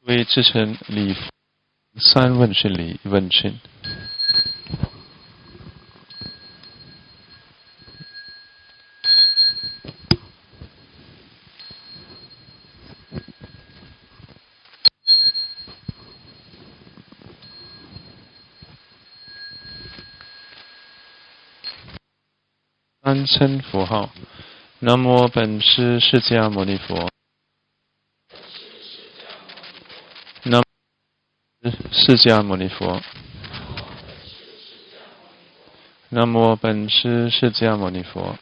为至诚礼佛三问是礼问讯。三称佛号：南无本师释迦牟尼佛。南无释迦牟尼佛。南无本师释迦牟尼佛。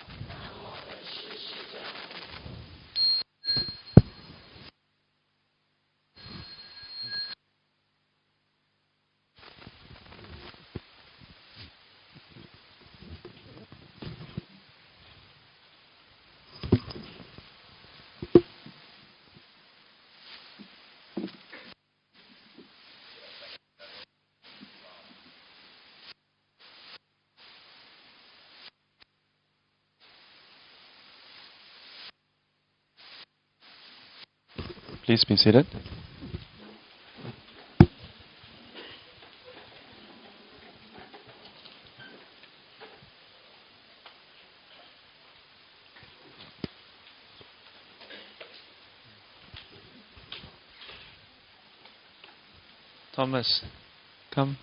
Please be seated. Thomas, come.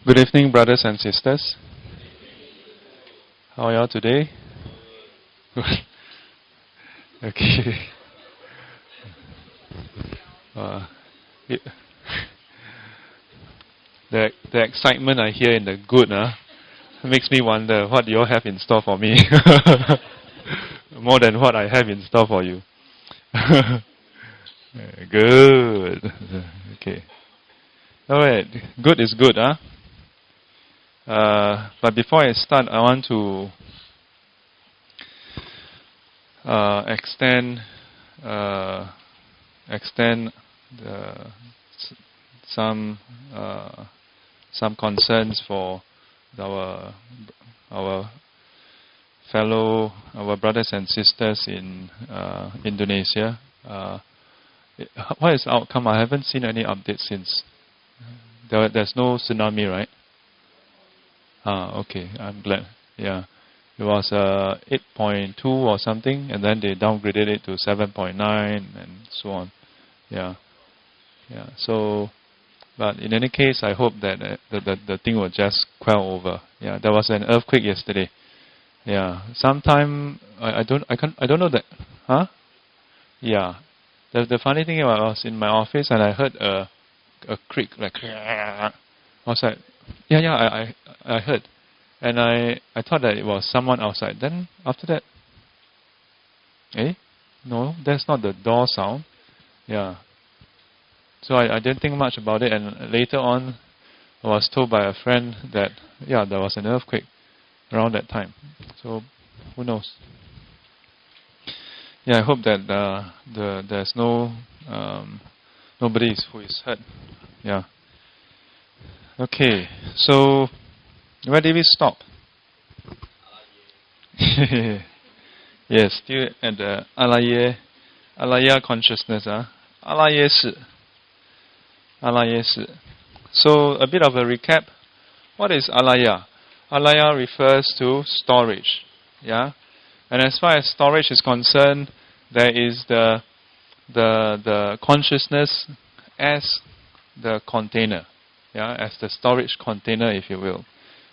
Good evening, brothers and sisters. How are y'all today? Good. Okay. The excitement I hear in the good makes me wonder what you all have in store for me. More than what I have in store for you. Good. Okay. Alright. Good is good, but before I start, I want to extend some concerns for our brothers and sisters in Indonesia. What is the outcome? I haven't seen any updates since. There's no tsunami, right? Okay. I'm glad. Yeah. It was 8.2 or something, and then they downgraded it to 7.9 and so on. Yeah. Yeah. So, but in any case, I hope that the thing will just quell over. Yeah. There was an earthquake yesterday. Yeah. Sometime I don't know that. Huh? Yeah. The funny thing, I was in my office and I heard a creak like. I was like, yeah. I heard, and I thought that it was someone outside. Then after that, no, that's not the door sound. Yeah. So I didn't think much about it, and later on, I was told by a friend that there was an earthquake around that time. So who knows? Yeah, I hope that there's nobody who is hurt. Yeah. Okay, so where did we stop? Yes, still at the alaya consciousness. Alaya shi. So a bit of a recap. What is alaya? Alaya refers to storage. Yeah, and as far as storage is concerned, there is the consciousness as the container. Yeah, as the storage container, if you will.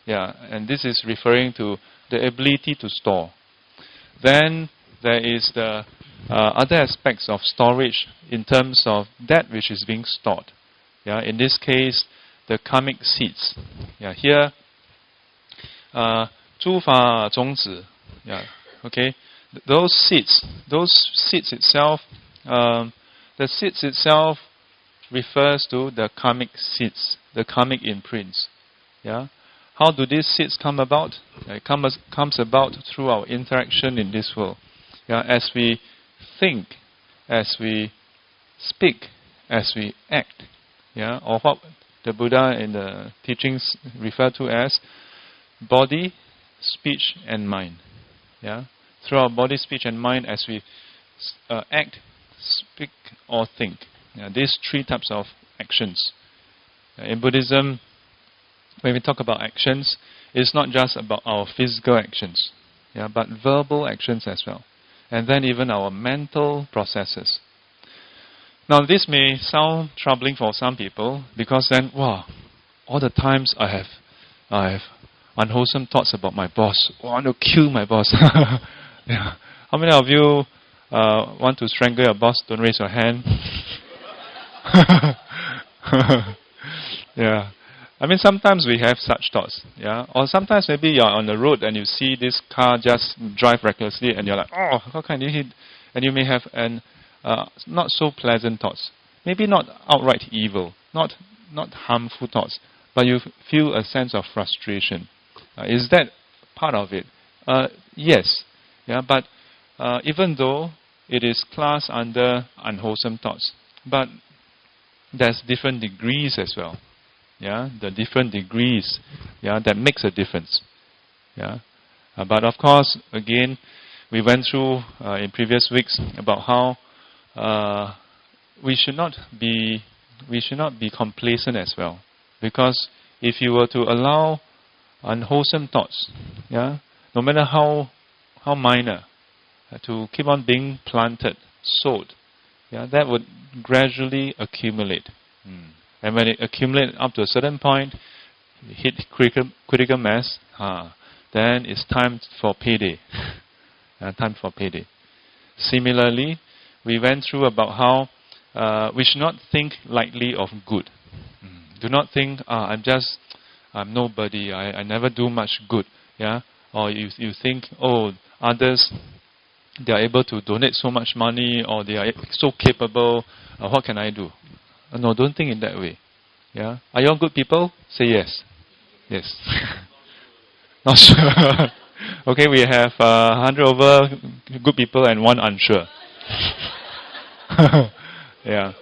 Yeah, and this is referring to the ability to store. Then there is the other aspects of storage in terms of that which is being stored. Yeah, in this case, the karmic seeds. Yeah, here, 诸法种子. Yeah, okay. Those seeds itself, the seeds itself refers to the karmic seeds, the karmic imprints. Yeah. How do these seeds come about? It comes about through our interaction in this world. Yeah, as we think, as we speak, as we act. Yeah, or what the Buddha in the teachings refer to as body, speech, and mind. Yeah, through our body, speech, and mind, as we act, speak, or think. Yeah, these three types of actions. In Buddhism, when we talk about actions, it's not just about our physical actions, yeah, but verbal actions as well. And then even our mental processes. Now this may sound troubling for some people, because then, wow, all the times I have unwholesome thoughts about my boss. Oh, I want to kill my boss. Yeah. How many of you want to strangle your boss? Don't raise your hand. Yeah. I mean, sometimes we have such thoughts, yeah. Or sometimes maybe you're on the road and you see this car just drive recklessly, and you're like, oh, how can you hit? And you may have not so pleasant thoughts. Maybe not outright evil, not harmful thoughts, but you feel a sense of frustration. Is that part of it? Yes, yeah. But even though it is classed under unwholesome thoughts, but there's different degrees as well. Yeah, the different degrees, yeah, that makes a difference. Yeah, but of course, again, we went through in previous weeks about how we should not be complacent as well, because if you were to allow unwholesome thoughts, yeah, no matter how minor, to keep on being planted, sowed, yeah, that would gradually accumulate. And when it accumulates up to a certain point, hit critical mass, then it's time for payday. Time for payday. Similarly, we went through about how we should not think lightly of good. Do not think, I'm nobody, I never do much good. Yeah? Or you think, oh, others, they are able to donate so much money, or they are so capable, what can I do? No, don't think in that way. Yeah, are you all good people? Say yes. Yes. Not sure. Okay, we have 100 over good people and one unsure. Yeah.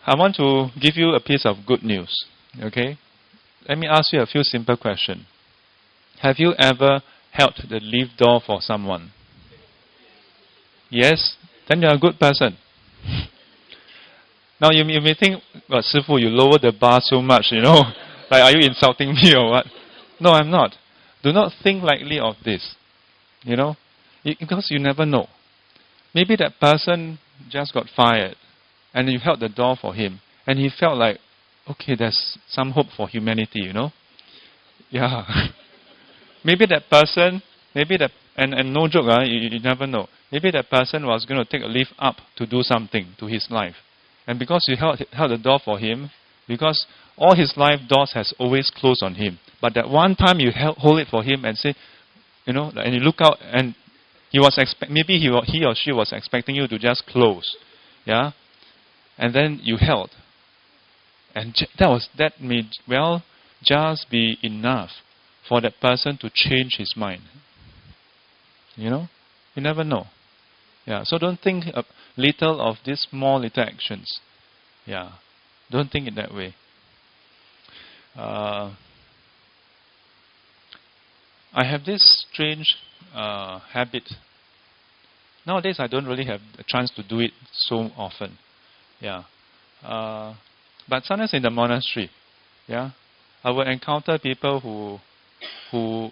I want to give you a piece of good news. Okay, let me ask you a few simple questions. Have you ever held the lift door for someone? Yes, then you're a good person. Now you may think, well, Sifu, you lower the bar so much, like are you insulting me or what? No, I'm not. Do not think lightly of this, because you never know. Maybe that person just got fired, and you held the door for him, and he felt like, okay, there's some hope for humanity, Yeah. Maybe that person, and no joke, you never know. Maybe that person was going to take a lift up to do something to his life. And because you held the door for him, because all his life doors has always closed on him. But that one time you hold it for him and say, and you look out, and he or she was expecting you to just close, yeah, and then you held, and that may well just be enough for that person to change his mind. You never know. Yeah, so don't think little of these small little actions. Yeah, don't think it that way. I have this strange habit. Nowadays, I don't really have a chance to do it so often. Yeah, but sometimes in the monastery, yeah, I will encounter people who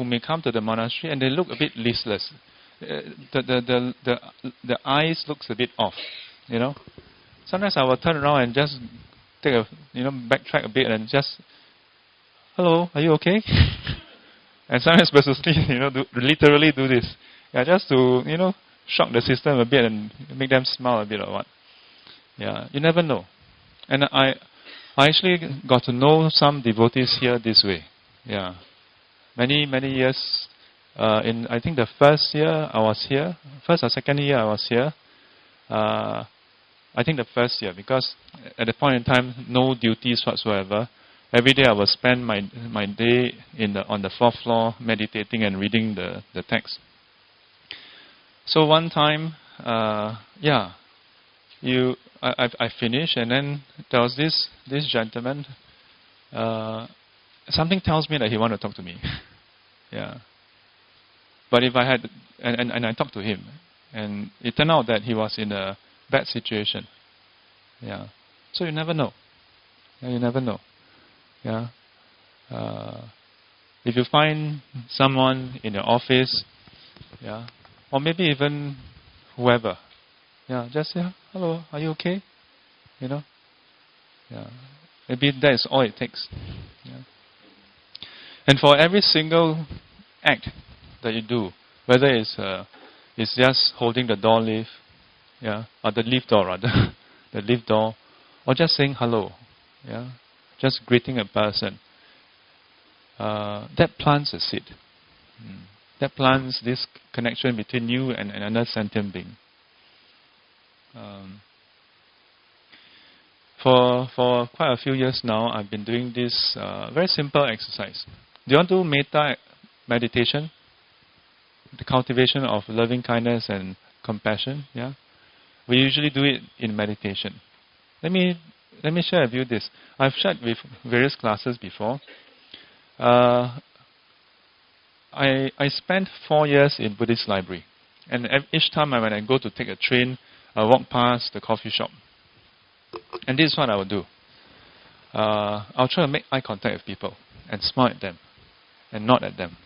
may come to the monastery and they look a bit listless. The eyes looks a bit off, Sometimes I will turn around and just take backtrack a bit and just hello, are you okay? And sometimes purposely, literally do this. Yeah, just to, shock the system a bit and make them smile a bit or what. Yeah, you never know. And I actually got to know some devotees here this way. Yeah. Many years, in I think the first year I was here, first or second year I was here, I think the first year, because at the point in time, no duties whatsoever. Every day I would spend my day on the fourth floor meditating and reading the text. So one time, I finished, and then there was this gentleman. Something tells me that he wanted to talk to me. Yeah. But if I had, and I talked to him, and it turned out that he was in a bad situation. Yeah. So you never know. Yeah, you never know. Yeah. If you find someone in your office, yeah, or maybe even whoever, yeah, just say, hello, are you okay? Yeah. Maybe that is all it takes. Yeah. And for every single act that you do, whether it's just holding the door lift, yeah, or the lift door rather, the lift door, or just saying hello, yeah, just greeting a person, that plants a seed. That plants this connection between you and another sentient being. For quite a few years now, I've been doing this very simple exercise. Do you want to do metta meditation? The cultivation of loving kindness and compassion. Yeah, we usually do it in meditation. Let me share with you this. I've shared with various classes before. I spent 4 years in Buddhist library, and each time when I go to take a train, I walk past the coffee shop, and this is what I would do. I'll try to make eye contact with people and smile at them and nod at them.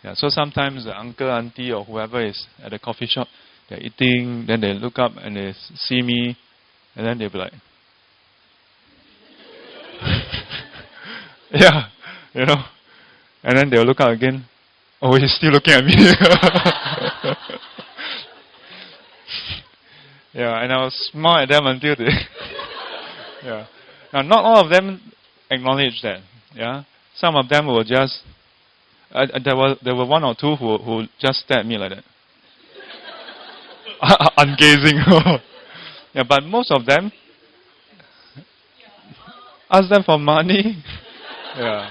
Yeah, so sometimes the uncle, auntie, or whoever is at the coffee shop, they're eating, then they look up and they see me, and then they'll be like, yeah, and then they'll look up again. Oh, he's still looking at me. Yeah, and I'll smile at them until they. Yeah. Now, not all of them acknowledge that. Yeah, some of them will just. There were one or two who just stared at me like that, ungazing. Yeah, but most of them ask them for money. Yeah.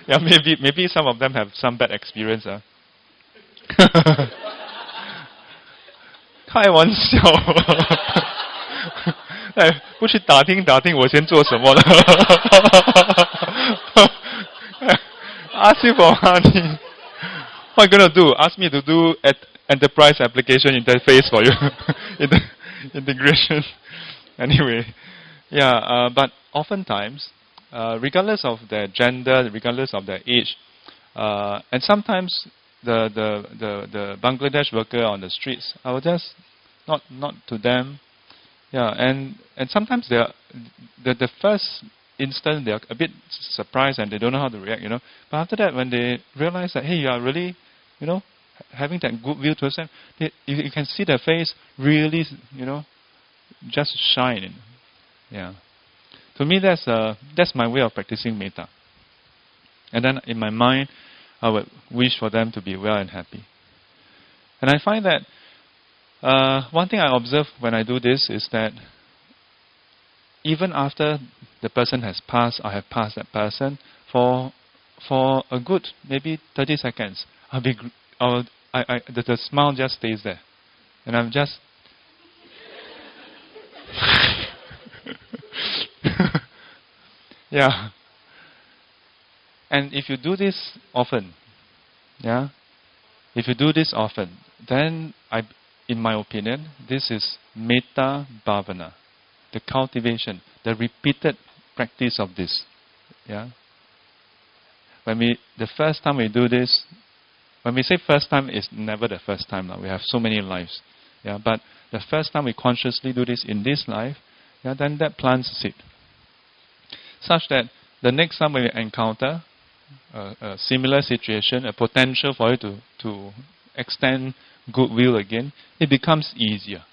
Yeah, maybe some of them have some bad experience. 开玩笑，哎，不去打听打听我先做什么了。Ask you for money. What are you gonna do? Ask me to do enterprise application interface for you. Integration. Anyway, yeah, but oftentimes, regardless of their gender, regardless of their age, and sometimes the Bangladesh worker on the streets, I will just not to them, yeah, and sometimes the first instant they are a bit surprised and they don't know how to react, But after that, when they realize that, hey, you are really, having that good view towards them, you can see their face really, just shine. Yeah. To me, that's my way of practicing metta. And then in my mind, I would wish for them to be well and happy. And I find that one thing I observe when I do this is that even after the person has passed, I have passed that person, for a good maybe 30 seconds, the smile just stays there, and I'm just yeah. And if you do this often, then in my opinion, this is metta bhavana, the cultivation, the repeated practice of this. Yeah. The first time we do this, when we say first time, it's never the first time. We have so many lives. Yeah. But the first time we consciously do this in this life, then that plants a seed, such that the next time when you encounter a similar situation, a potential for you to extend goodwill again, it becomes easier.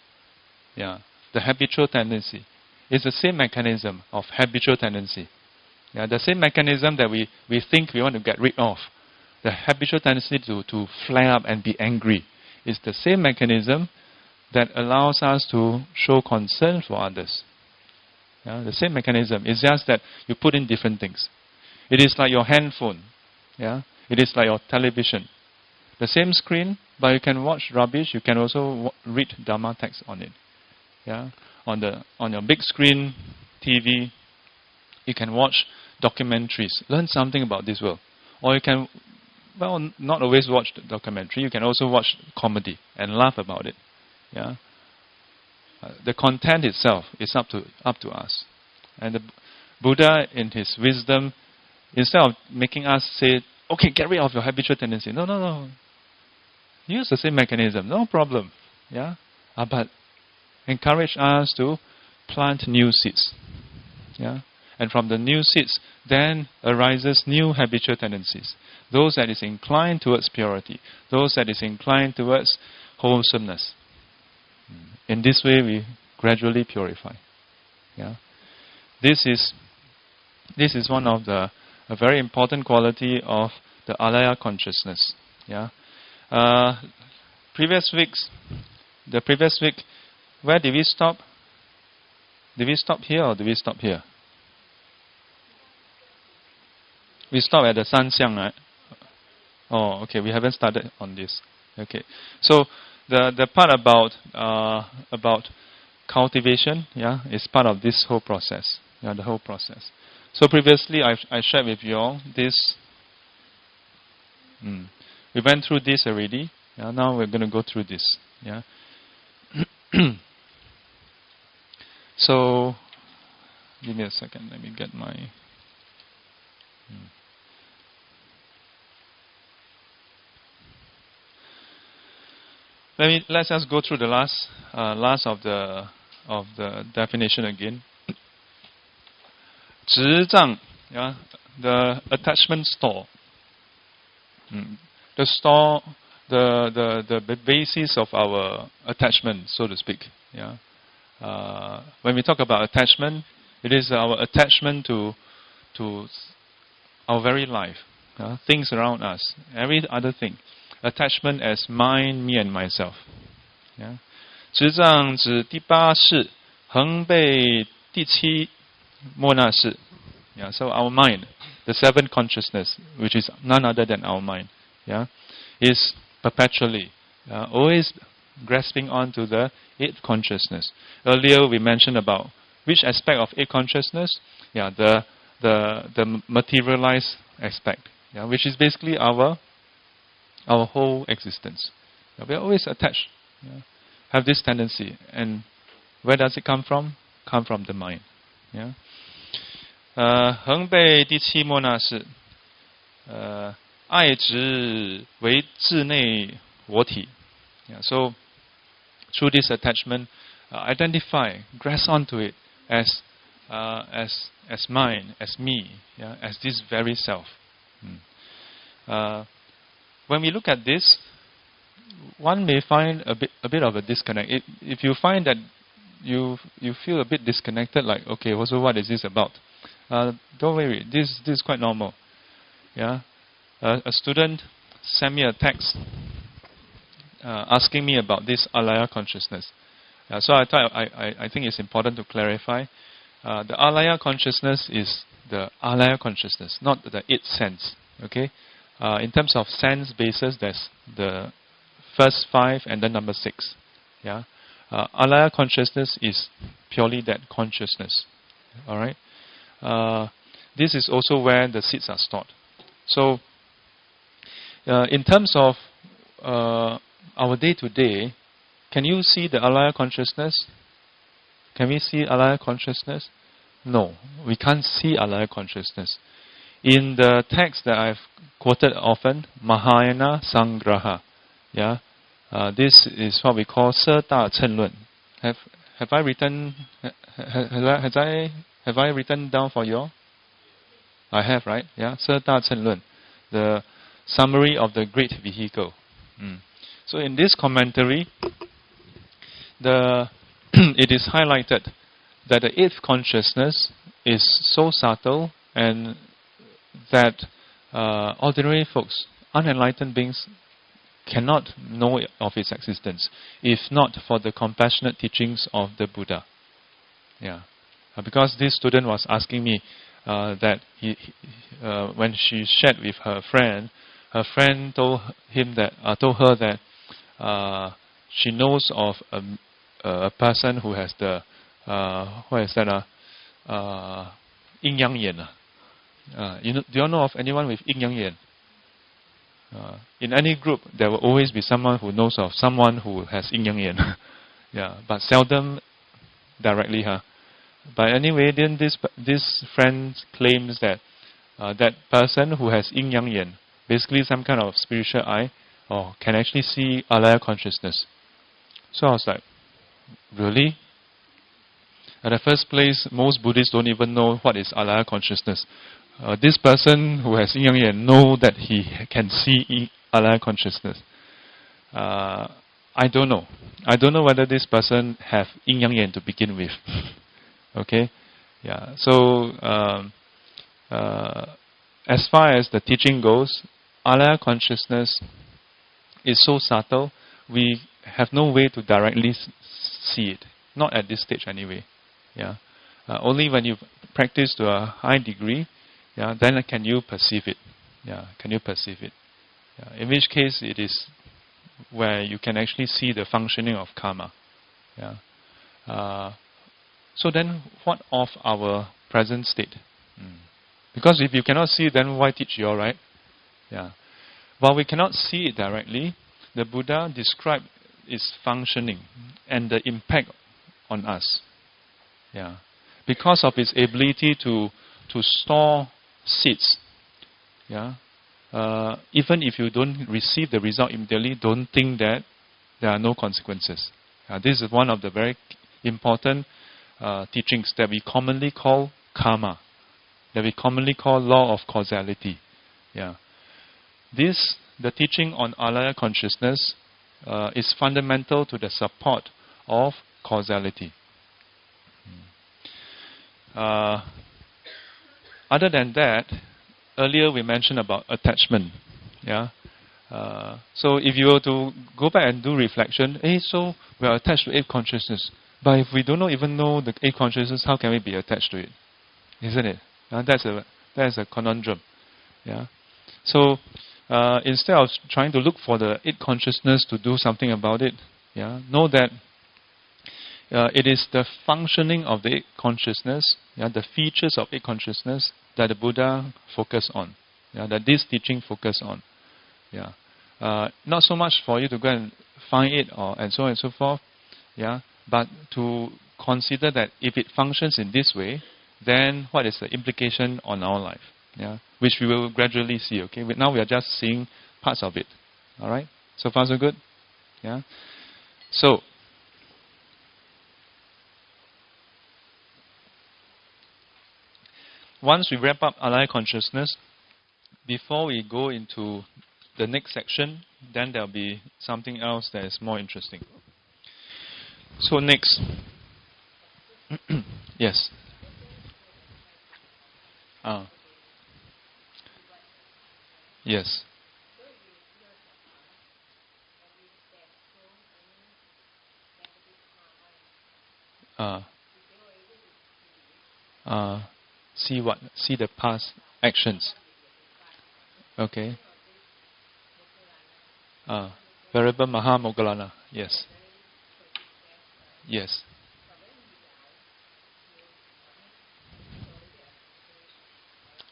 Yeah, the habitual tendency. It's the same mechanism of habitual tendency. Yeah, the same mechanism that we think we want to get rid of. The habitual tendency to flare up and be angry is the same mechanism that allows us to show concern for others. Yeah, the same mechanism. It's just that you put in different things. It is like your handphone. Yeah, it is like your television. The same screen, but you can watch rubbish. You can also read Dharma text on it. Yeah, on your big screen TV, you can watch documentaries, learn something about this world. Or you can, well, not always watch the documentary. You can also watch comedy and laugh about it. Yeah, the content itself is up to us. And the Buddha, in his wisdom, instead of making us say, "Okay, get rid of your habitual tendency," no. Use the same mechanism, no problem. Yeah, but encourage us to plant new seeds. Yeah, and from the new seeds, then arises new habitual tendencies. Those that is inclined towards purity, those that is inclined towards wholesomeness. In this way, we gradually purify. Yeah, this is one of a very important quality of the alaya consciousness. Yeah, the previous week, where did we stop? Did we stop here or did we stop here? We stopped at the Sanxiang, right? Oh, okay. We haven't started on this. Okay. So the part about cultivation, yeah, is part of this whole process. Yeah, the whole process. So previously I shared with you all this. We went through this already. Yeah, now we're going to go through this. Yeah. So, give me a second. Let me get my. Let's just go through the last of the definition again. 执障, yeah, the attachment store. The store, the basis of our attachment, so to speak. Yeah. When we talk about attachment, it is our attachment to our very life, things around us, every other thing. Attachment as mine, me, and myself. Yeah. 执障指第八识，恒背第七莫那识. Yeah. So our mind, the seventh consciousness, which is none other than our mind, yeah, is perpetually, always grasping onto the eighth consciousness. Earlier we mentioned about which aspect of eighth consciousness? Yeah, the materialized aspect, yeah, which is basically our whole existence. Yeah, we are always attached, have this tendency, and where does it come from? Come from the mind. Yeah. 恒背第七莫那识，爱执为自内我体. Yeah, so through this attachment, identify, grasp onto it as mine, as me, yeah, as this very self. When we look at this, one may find a bit of a disconnect. If you find that you feel a bit disconnected, like, okay, so what is this about? Don't worry, this is quite normal. Yeah, a student sent me a text asking me about this alaya consciousness. So I thought I think it's important to clarify. The alaya consciousness is the alaya consciousness, not the eighth sense. Okay. In terms of sense basis, there's the first five and then number 6. Yeah, alaya consciousness is purely that consciousness. All right. This is also where the seeds are stored. So, in terms of our day-to-day, can you see the alaya consciousness? Can we see alaya consciousness? No, we can't see alaya consciousness. In the text that I've quoted often, Mahayana Sangraha, yeah, this is what we call Se Da Chen Lun. Have I written? Have I written down for you all? 有， Have I written down for you all? 有， 有。 Have I written down for you all? 有. Okay. 有。 Have I written down for you all? 有. Okay. 有. Okay. 有. Okay. 有. Okay. 有. I have, right? Yeah, 色大乘论, the summary of the great vehicle. So in this commentary, it is highlighted that the eighth consciousness is so subtle and that ordinary folks, unenlightened beings, cannot know of its existence if not for the compassionate teachings of the Buddha. Yeah, because this student was asking me that when she shared with her friend told her that she knows of a person who has the what is that? Yin Yang Yan. Do you know of anyone with Yin Yang Yan? In any group, there will always be someone who knows of someone who has Yin Yang Yan. Yeah, but seldom directly, huh? But anyway, then this friend claims that that person who has Yin Yang Yan, basically some kind of spiritual eye, or can actually see alaya consciousness. So I was like, really? At the first place, most Buddhists don't even know what is alaya consciousness. This person who has Yin Yang Yan know that he can see alaya consciousness. I don't know. I don't know whether this person have Yin Yang Yan to begin with. Okay, yeah. So as far as the teaching goes, alaya consciousness is so subtle, we have no way to directly see it. Not at this stage, anyway. Yeah. Only when you practice to a high degree, yeah, then can you perceive it. Yeah, can you perceive it? Yeah. In which case, it is where you can actually see the functioning of karma. Yeah. So then, what of our present state? Because if you cannot see it, then why teach you all, right? Yeah. While we cannot see it directly, the Buddha described its functioning and the impact on us. Yeah. Because of its ability to store seeds. Yeah. Even if you don't receive the result immediately, don't think that there are no consequences. This is one of the very important teachings that we commonly call karma, that we commonly call law of causality. Yeah. The teaching on alaya consciousness is fundamental to the support of causality. Other than that, earlier we mentioned about attachment. Yeah. So if you were to go back and do reflection, so we are attached to eight consciousness. But if we don't even know the eight consciousness, how can we be attached to it? Isn't it? That's a conundrum. Yeah. So instead of trying to look for the eight consciousness to do something about it, yeah, know that it is the functioning of the eight consciousness, yeah, the features of eight consciousness that the Buddha focused on, yeah, that this teaching focused on. Yeah. Not so much for you to go and find it and so on and so forth, yeah, but to consider that if it functions in this way, then what is the implication on our life? Yeah, which we will gradually see. Okay, but now we are just seeing parts of it. All right, so far so good. Yeah. So once we wrap up alaya consciousness, before we go into the next section, then there will be something else that is more interesting. So next, yes. Yes. See what? See the past actions. Okay. Venerable Mahamoggallana. Yes. Yes.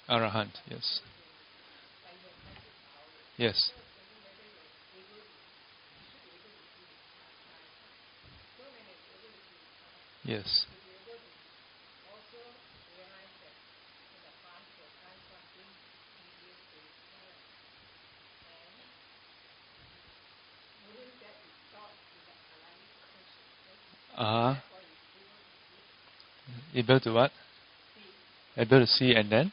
Arahant. Yes. Yes. Yes. Able to what? Able to see and then?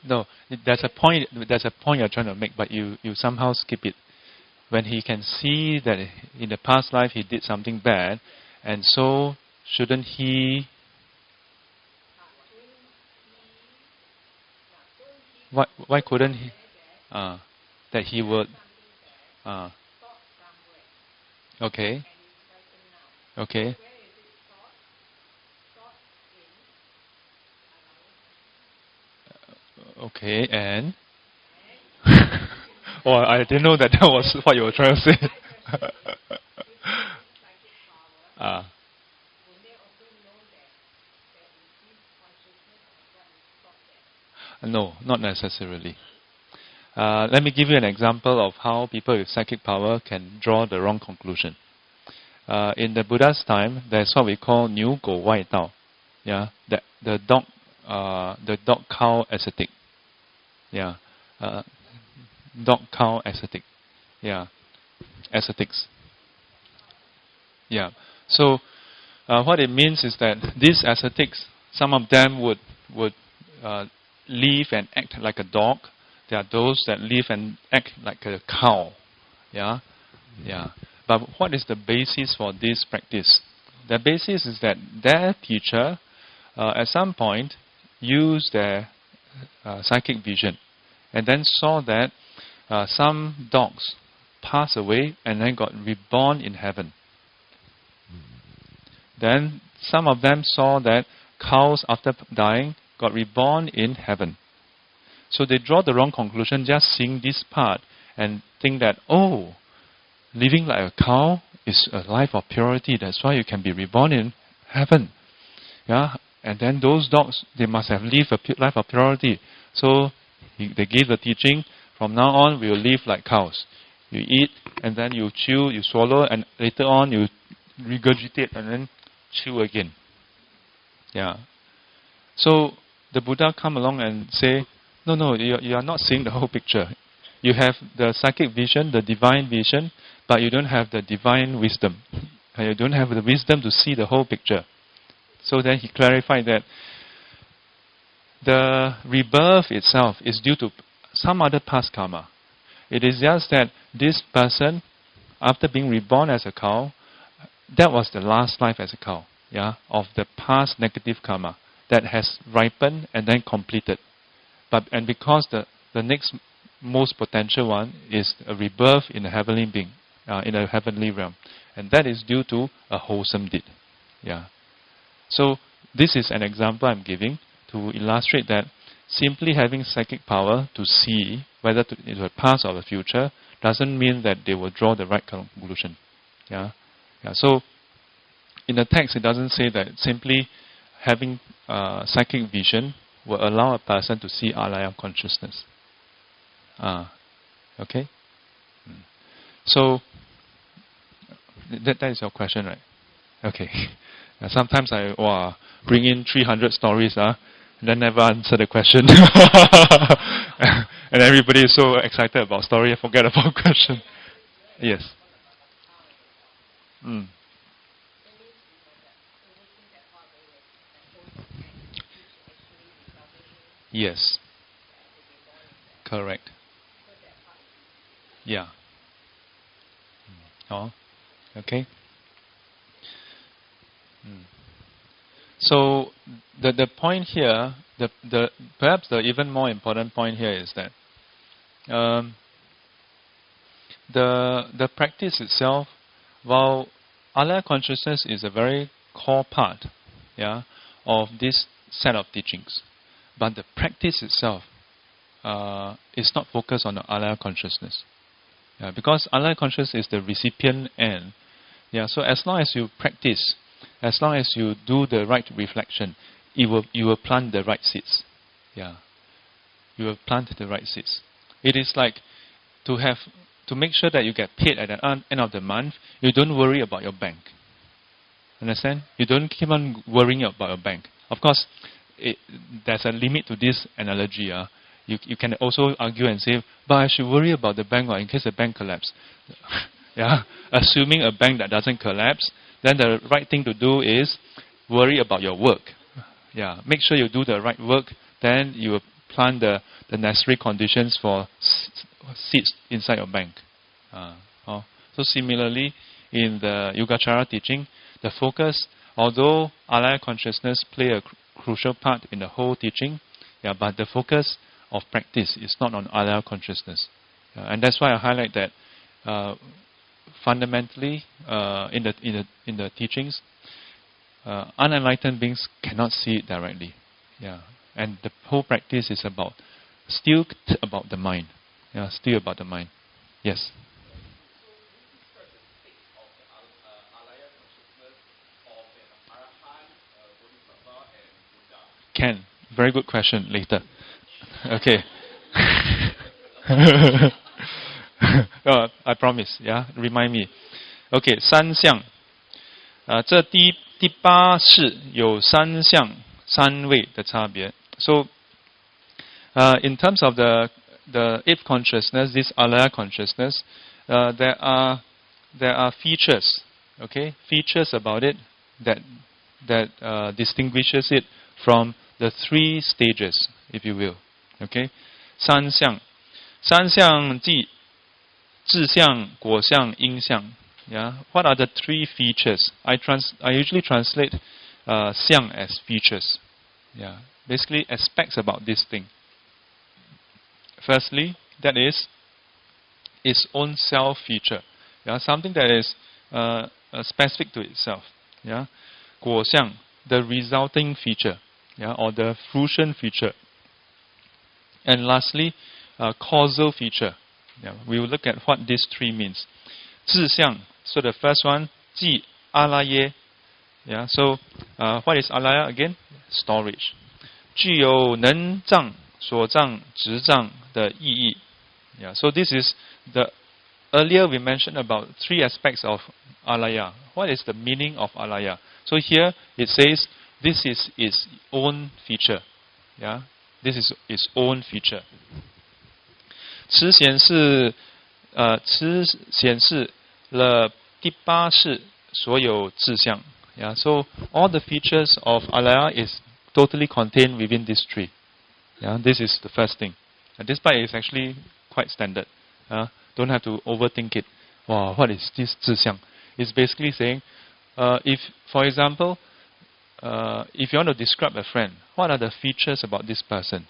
No, there's a point. There's a point you're trying to make, but you somehow skip it. When he can see that in the past life he did something bad, and so shouldn't he? Why couldn't he? That he would. Okay. Okay. Okay, and oh, I didn't know that was what you were trying to say. ah. No, not necessarily. Let me give you an example of how people with psychic power can draw the wrong conclusion. In the Buddha's time, there's what we call 牛狗外道, yeah, the dog cow ascetic, yeah, dog cow ascetic, yeah, ascetics, yeah. So what it means is that these ascetics, some of them would live and act like a dog. There are those that live and act like a cow, yeah, yeah. But what is the basis for this practice? The basis is that their teacher, at some point, used their psychic vision, and then saw that some dogs passed away and then got reborn in heaven. Then some of them saw that cows, after dying, got reborn in heaven. So they draw the wrong conclusion just seeing this part and think that, oh, living like a cow is a life of purity. That's why you can be reborn in heaven. Yeah, and then those dogs, they must have lived a life of purity. So they gave the teaching, from now on we will live like cows. You eat, and then you chew, you swallow, and later on you regurgitate and then chew again. Yeah. So the Buddha come along and say, no, you are not seeing the whole picture. You have the psychic vision, the divine vision, but you don't have the divine wisdom. You don't have the wisdom to see the whole picture. So then he clarified that the rebirth itself is due to some other past karma. It is just that this person, after being reborn as a cow, that was the last life as a cow, yeah, of the past negative karma that has ripened and then completed. And because the next most potential one is a rebirth in a heavenly being, in a heavenly realm, and that is due to a wholesome deed. Yeah. So this is an example I'm giving to illustrate that simply having psychic power to see whether into the past or the future doesn't mean that they will draw the right conclusion. Yeah. Yeah. So in the text it doesn't say that simply having psychic vision will allow a person to see alaya consciousness. Okay? So, that is your question, right? Okay. Sometimes I bring in 300 stories, and then never answer the question. And everybody is so excited about story, I forget about question. Yes. Yes. Correct. Yeah. Oh, okay. So the point here, the perhaps the even more important point here is that the practice itself, while alaya consciousness is a very core part, yeah, of this set of teachings, but the practice itself is not focused on the alaya consciousness. Yeah, because alaya consciousness is the recipient end. Yeah, so as long as you practice, as long as you do the right reflection, you will plant the right seeds. Yeah, you will plant the right seeds. It is like to make sure that you get paid at the end of the month. You don't worry about your bank. Understand? You don't keep on worrying about your bank. Of course, there's a limit to this analogy. You can also argue and say, but I should worry about the bank in case the bank collapses. Yeah, assuming a bank that doesn't collapse, then the right thing to do is worry about your work. Yeah, make sure you do the right work, then you will plant the necessary conditions for seeds inside your bank. So similarly, in the Yogacara teaching, the focus, although alaya consciousness play a crucial part in the whole teaching, but the focus of practice is not on alaya consciousness. And that's why I highlight that fundamentally in the teachings, unenlightened beings cannot see it directly. And the whole practice is still about the mind. Still about the mind. Yes. Can. Very good question later. Okay. I promise. Remind me. Okay, 三相。这第八世有三相三位的差别。So, in terms of the eighth consciousness, this alaya consciousness, there are features, okay, features about it that distinguishes it from the three stages, if you will, okay. 三相即智相、果相、因相。What are the three features? I usually translate 相 as features. Basically aspects about this thing. Firstly, that is its own self feature. Something that is specific to itself. 果相, the resulting feature, or the fruition feature. And lastly, causal feature. We will look at what these three means. 智相, so the first one, 即阿赖耶. So what is alaya again? Storage. 具有能障、所障、执障的意义. So this is earlier we mentioned about three aspects of alaya. What is the meaning of alaya? So here it says this is its own feature. This is its own feature. 此显示了第八世所有智相. So all the features of alaya is totally contained within this tree. This is the first thing. And this part is actually quite standard. Don't have to overthink it. Wow, what is this 智相? It's basically saying, if, for example, if you want to describe a friend, what are the features about this person?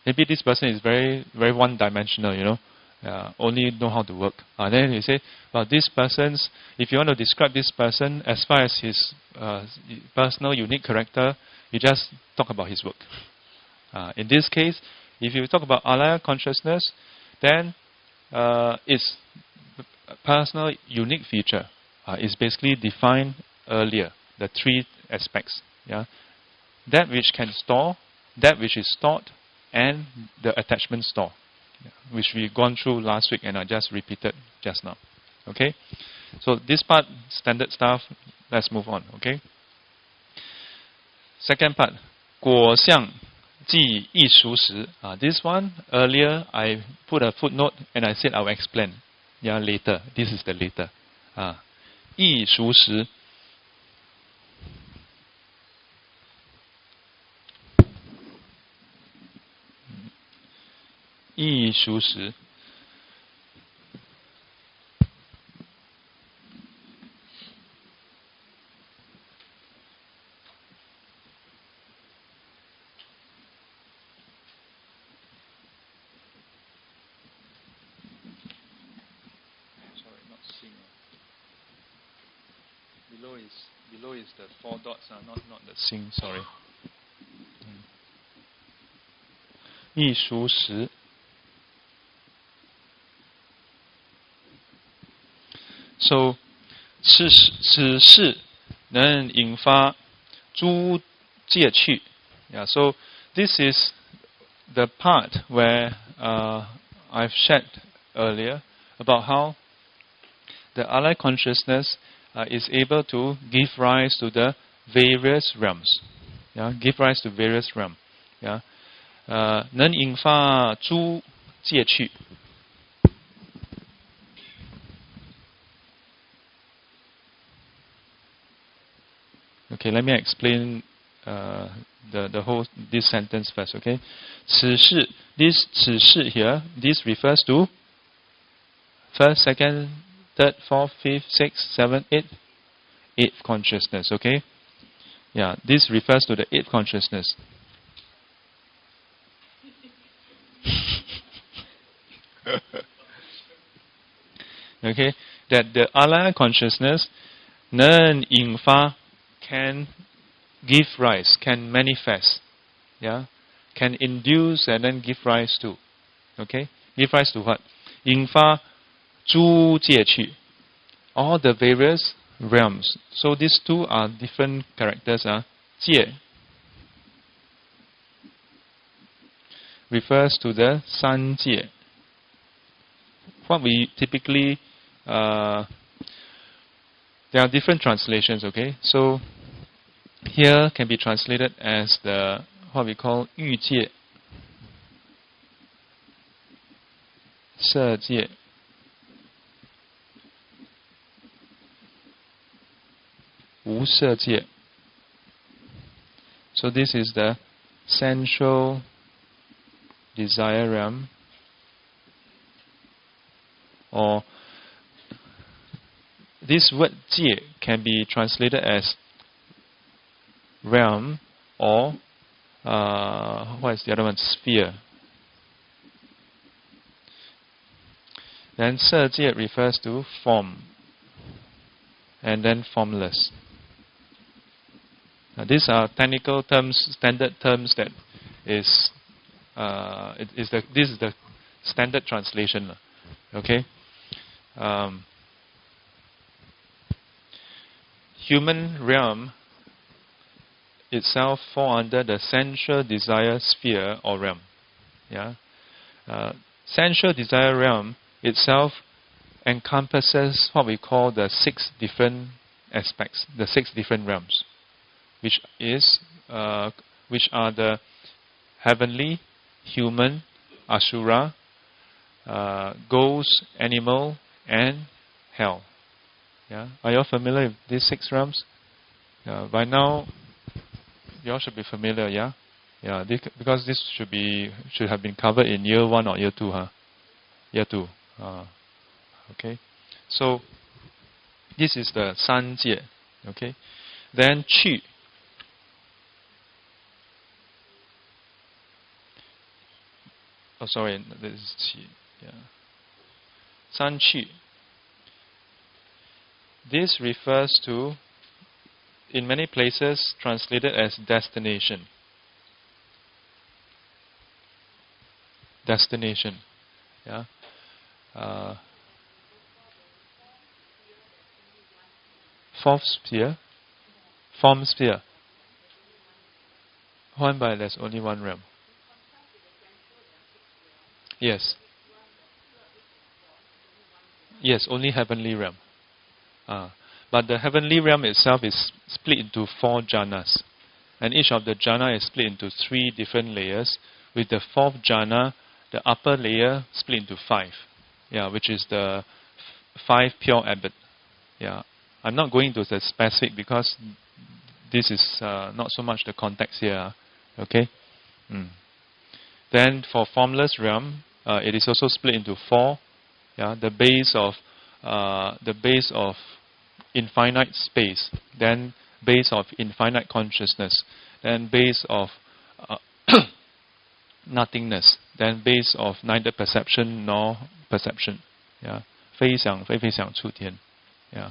Maybe this person is very, very one-dimensional, only know how to work. Then you say, well, this person's, if you want to describe this person as far as his personal unique character, you just talk about his work. In this case, if you talk about alaya consciousness, then its personal unique feature is basically defined earlier, the three aspects. That which can store, that which is stored, and the attachment store, which we've gone through last week and I just repeated just now. Okay? So this part, standard stuff, let's move on. Okay? Second part, 果相即易熟时. This one, earlier I put a footnote and I said I will explain. Later. This is the later. 易熟时. Yi Shu Shi. Sorry, not Sing. Below is the four dots, not the Sing. Sorry. Yi Shu Shi. So, 此事能引发诸戒趣. So this is the part where I've shared earlier about how the alaya consciousness is able to give rise to the various realms. Give rise to various realms. 能引发诸戒趣. Okay, let me explain the whole this sentence first. Okay, 此事 此事 here, this refers to first, second, third, fourth, fifth, sixth, seventh, eighth consciousness. Okay, yeah, this refers to the eighth consciousness. Okay, that the alaya consciousness nan yin fa can give rise, can manifest, yeah, can induce and then give rise to. Okay, give rise to what? Yin fa zhu jie qu, all the various realms. So these two are different characters. Jie refers to the san jie. What we typically there are different translations. Okay, so here can be translated as the what we call yu jie, se jie, wu se jie. So this is the sensual desire realm, or this word jie can be translated as realm, or what is the other one? Sphere. Then se jie refers to form, and then formless. Now, these are technical terms, standard terms that is this is the standard translation. Okay. Human realm itself fall under the sensual desire sphere or realm. Yeah, sensual desire realm itself encompasses what we call the 6 different aspects, the 6 different realms, which are the heavenly, human, asura, ghost, animal, and hell. Yeah, are you all familiar with these 6 realms? By now, you all should be familiar. Yeah, yeah, because this should have been covered in year 1 or year 2, huh? Year 2. Okay, so this is the san jie. Okay, then qu. Oh, sorry, this is qi. Yeah, san qu. This refers to, in many places, translated as destination. Destination. Yeah. Fourth sphere. Form sphere. Why there's only one realm? Yes. Yes, only heavenly realm. But the heavenly realm itself is split into 4 jhanas. And each of the jhana is split into 3 different layers. With the 4th jhana, the upper layer split into 5. Yeah, which is the 5 pure abbot. Yeah, I'm not going into the specific because this is not so much the context here. Okay. Then for formless realm, it is also split into 4. Yeah, the base of infinite space, then base of infinite consciousness, then base of nothingness, then base of neither perception nor perception. Yeah, 非想非非想处天. Yeah.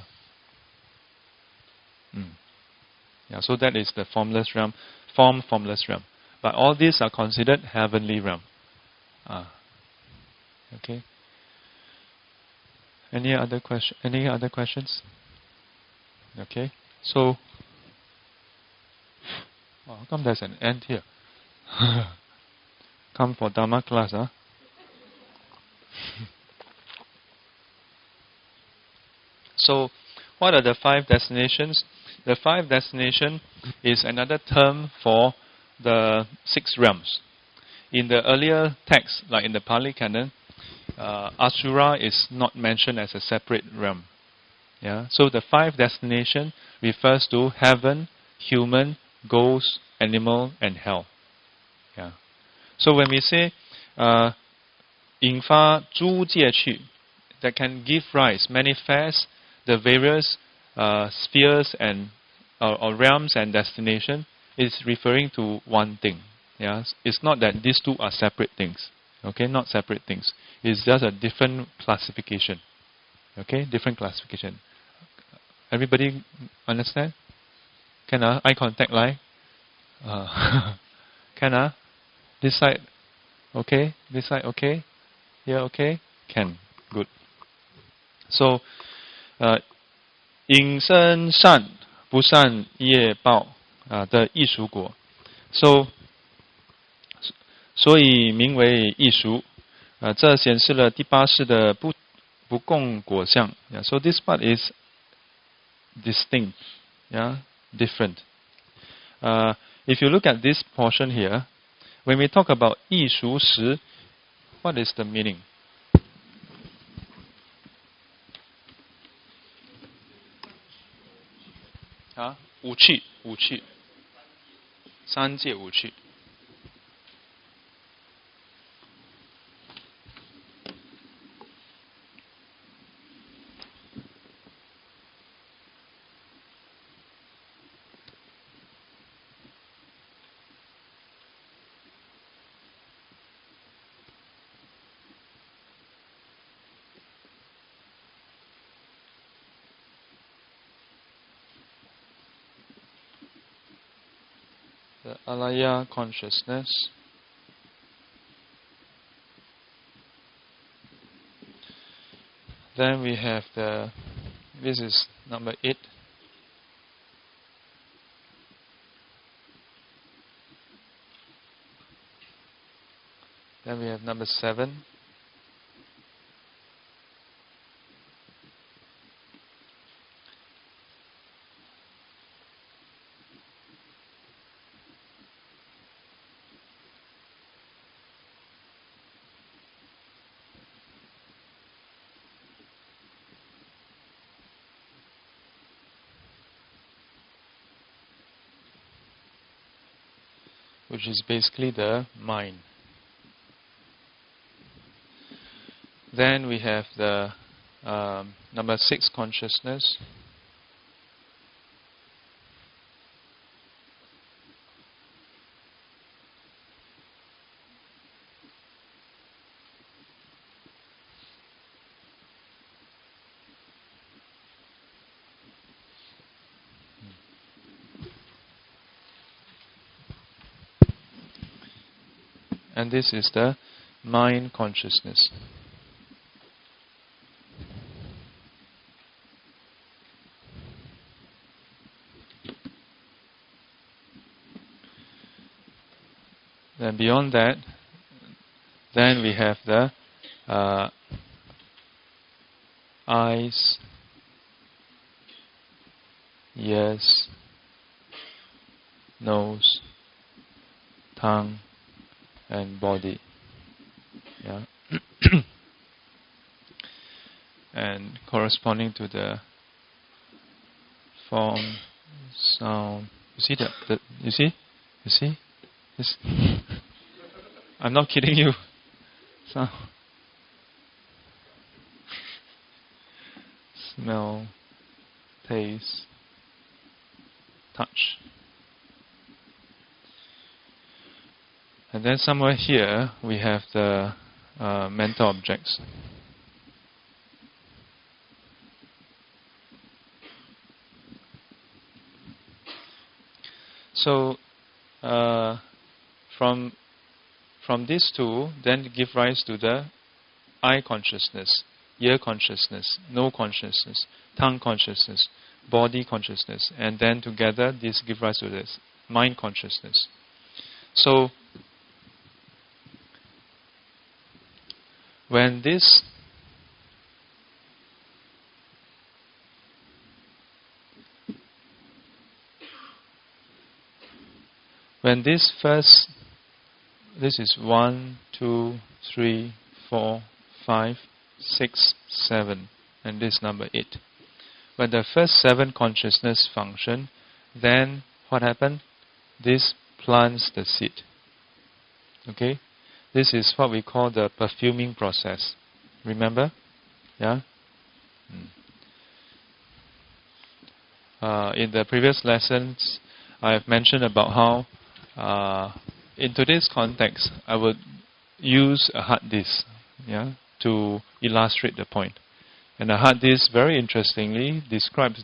Yeah. So that is the formless realm, formless realm. But all these are considered heavenly realm. Okay. Any other questions? Okay. So, how come there's an end here? Come for Dharma class, huh? So, what are the 5 destinations? The 5 destination is another term for the 6 realms. In the earlier text, like in the Pali Canon, Asura is not mentioned as a separate realm. Yeah. So the 5 destination refers to heaven, human, ghost, animal, and hell. Yeah. So when we say 引发诸界趣, that can give rise, manifest the various spheres and or realms and destination, is referring to one thing. Yeah, it's not that these two are separate things. Okay, not separate things. It's just a different classification. Okay, different classification. Everybody understand? Can eye contact lie? Can this side okay? This side okay? Here okay? Can. Good. So, 引生善不善业报的艺术果。So, 所以名为艺术。这显示了第八世的不共果相。Yeah, so this part is distinct. Yeah, different. If you look at this portion here, when we talk about 艺术时, what is the meaning? Huh? 武器 三界武器 The alaya consciousness. Then we have this is number 8. Then we have number 7. Which is basically the mind. Then we have the number 6 consciousness. And this is the mind consciousness. Then beyond that, then we have the eyes, ears, nose, tongue, and body. Yeah. And corresponding to the form, sound. You see that? You see? You see? This I'm not kidding you. Sound, smell, taste, touch. And then somewhere here we have the mental objects. So from these two, then give rise to the eye consciousness, ear consciousness, nose consciousness, tongue consciousness, body consciousness, and then together these give rise to this mind consciousness. So when this first, this is 1, 2, 3, 4, 5, 6, 7, and this number 8. When the first 7 consciousness function, then what happened? This plants the seed. Okay? This is what we call the perfuming process. Remember? Yeah? In the previous lessons, I have mentioned about how, in today's context, I would use a hard disk, yeah, to illustrate the point. And a hard disk, very interestingly, describes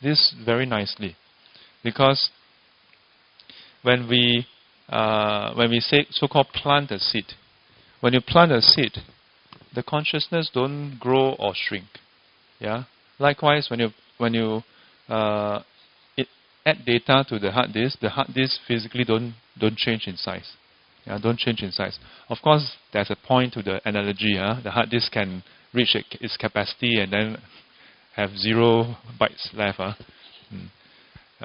this very nicely, because when we say so-called plant a seed, when you plant a seed, the consciousness don't grow or shrink. Yeah. Likewise, when you add data to the hard disk physically don't change in size. Yeah, don't change in size. Of course, there's a point to the analogy. The hard disk can reach its capacity and then have 0 bytes left.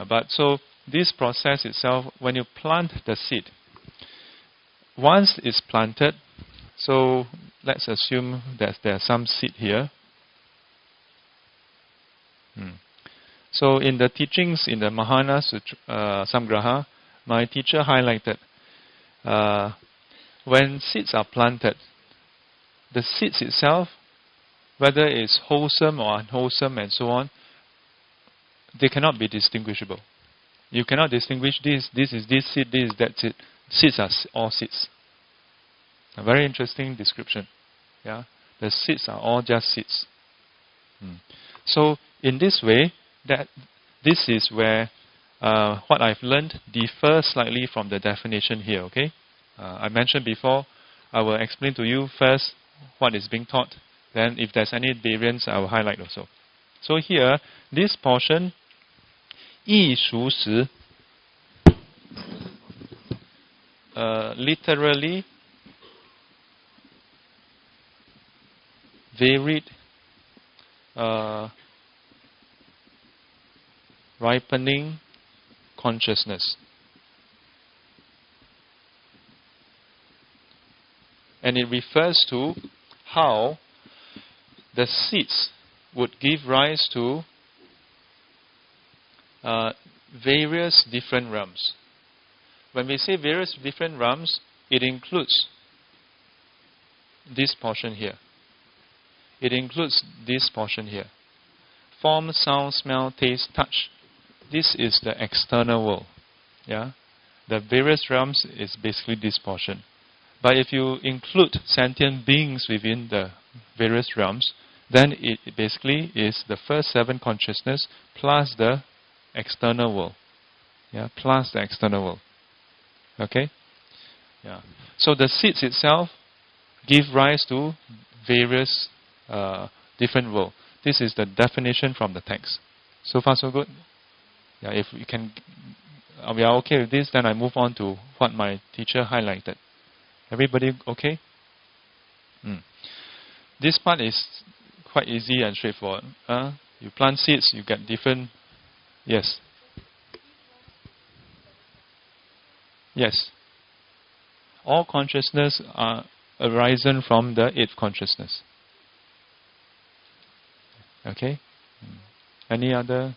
But so this process itself, when you plant the seed, once it's planted, so let's assume that there's some seed here. So in the teachings in the Mahana Samgraha, my teacher highlighted, when seeds are planted, the seeds itself, whether it's wholesome or unwholesome and so on, they cannot be distinguishable. You cannot distinguish this is this seed, this is that seed. Seeds are all seeds. A very interesting description. Yeah, the seeds are all just seeds. So in this way, this is where what I've learned differs slightly from the definition here. Okay, I mentioned before. I will explain to you first what is being taught. Then, if there's any variance, I will highlight also. So here, this portion, 易熟食, literally varied ripening consciousness. And it refers to how the seeds would give rise to various different realms. When we say various different realms, it includes this portion here. It includes this portion here. Form, sound, smell, taste, touch. This is the external world. Yeah, the various realms is basically this portion. But if you include sentient beings within the various realms, then it basically is the first 7 consciousness plus the external world. Yeah, plus the external world. Okay? Yeah. So the seeds itself give rise to various different worlds. This is the definition from the text. So far so good? Yeah, if we can, we are okay with this, then I move on to what my teacher highlighted. Everybody okay? This part is quite easy and straightforward. You plant seeds, you get different. Yes. Yes. All consciousness are arisen from the 8th consciousness. Okay? Any other?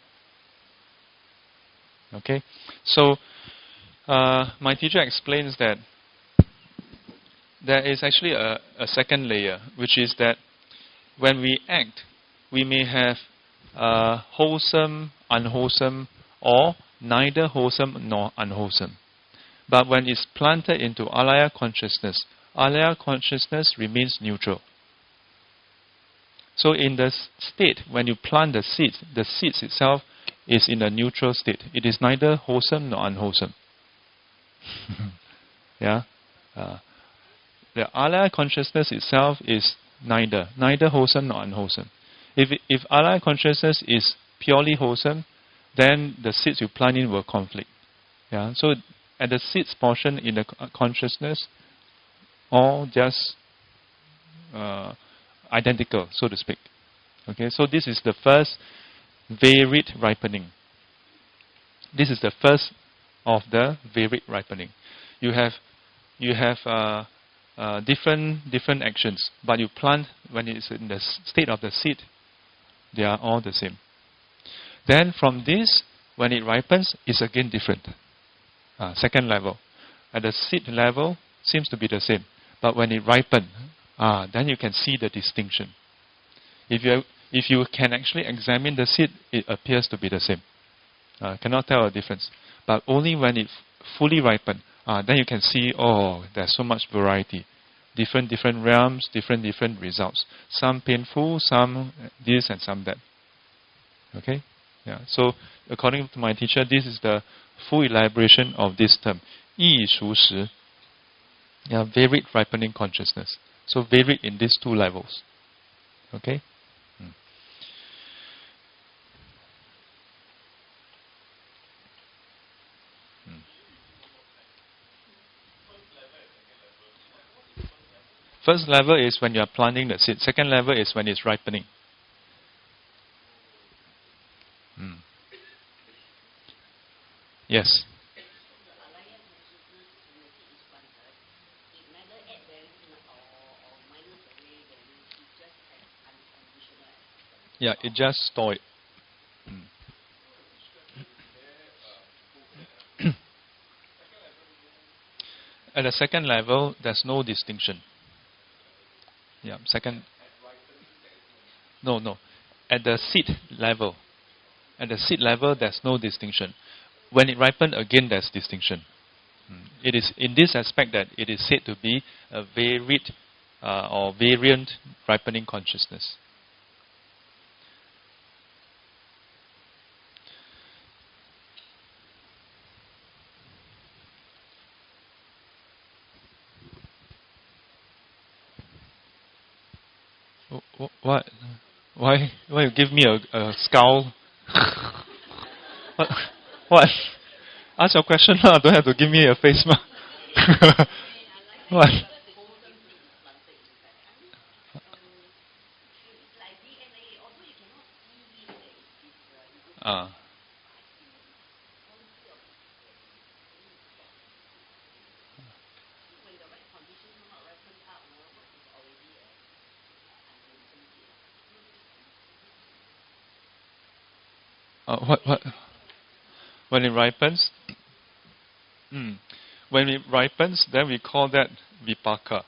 Okay. So, my teacher explains that there is actually a second layer, which is that when we act, we may have wholesome, unwholesome, or neither wholesome nor unwholesome. But when it's planted into alaya consciousness remains neutral. So in the state, when you plant the seeds itself is in a neutral state. It is neither wholesome nor unwholesome. Yeah. The alaya consciousness itself is neither wholesome nor unwholesome. If alaya consciousness is purely wholesome, then the seeds you plant in will conflict. Yeah. So at the seeds portion in the consciousness, all just identical, so to speak. Okay. So this is the first varied ripening. This is the first of the varied ripening. You have different actions, but you plant when it is in the state of the seed, they are all the same. Then from this, when it ripens, it's again different. Second level. At the seed level, seems to be the same. But when it ripens, then you can see the distinction. If you can actually examine the seed, it appears to be the same. Cannot tell a difference. But only when it fully ripened, then you can see, there's so much variety. Different realms, different results. Some painful, some this and some that. Okay? Yeah. So, according to my teacher, this is the full elaboration of this term. 一熟识. Yeah, varied ripening consciousness. So, varied in these two levels. Okay? First level is when you are planting the seed. Second level is when it's ripening. Yes. Yeah, it just store it. At the second level, there's no distinction. Yeah, second. No. At the seed level. At the seed level, there's no distinction. When it ripens, again, there's distinction. It is in this aspect that it is said to be a varied or variant ripening consciousness. What? Why you give me a scowl? What? Ask your question now. Don't have to give me a face mark. What? What? When it ripens? When it ripens, then we call that vipaka.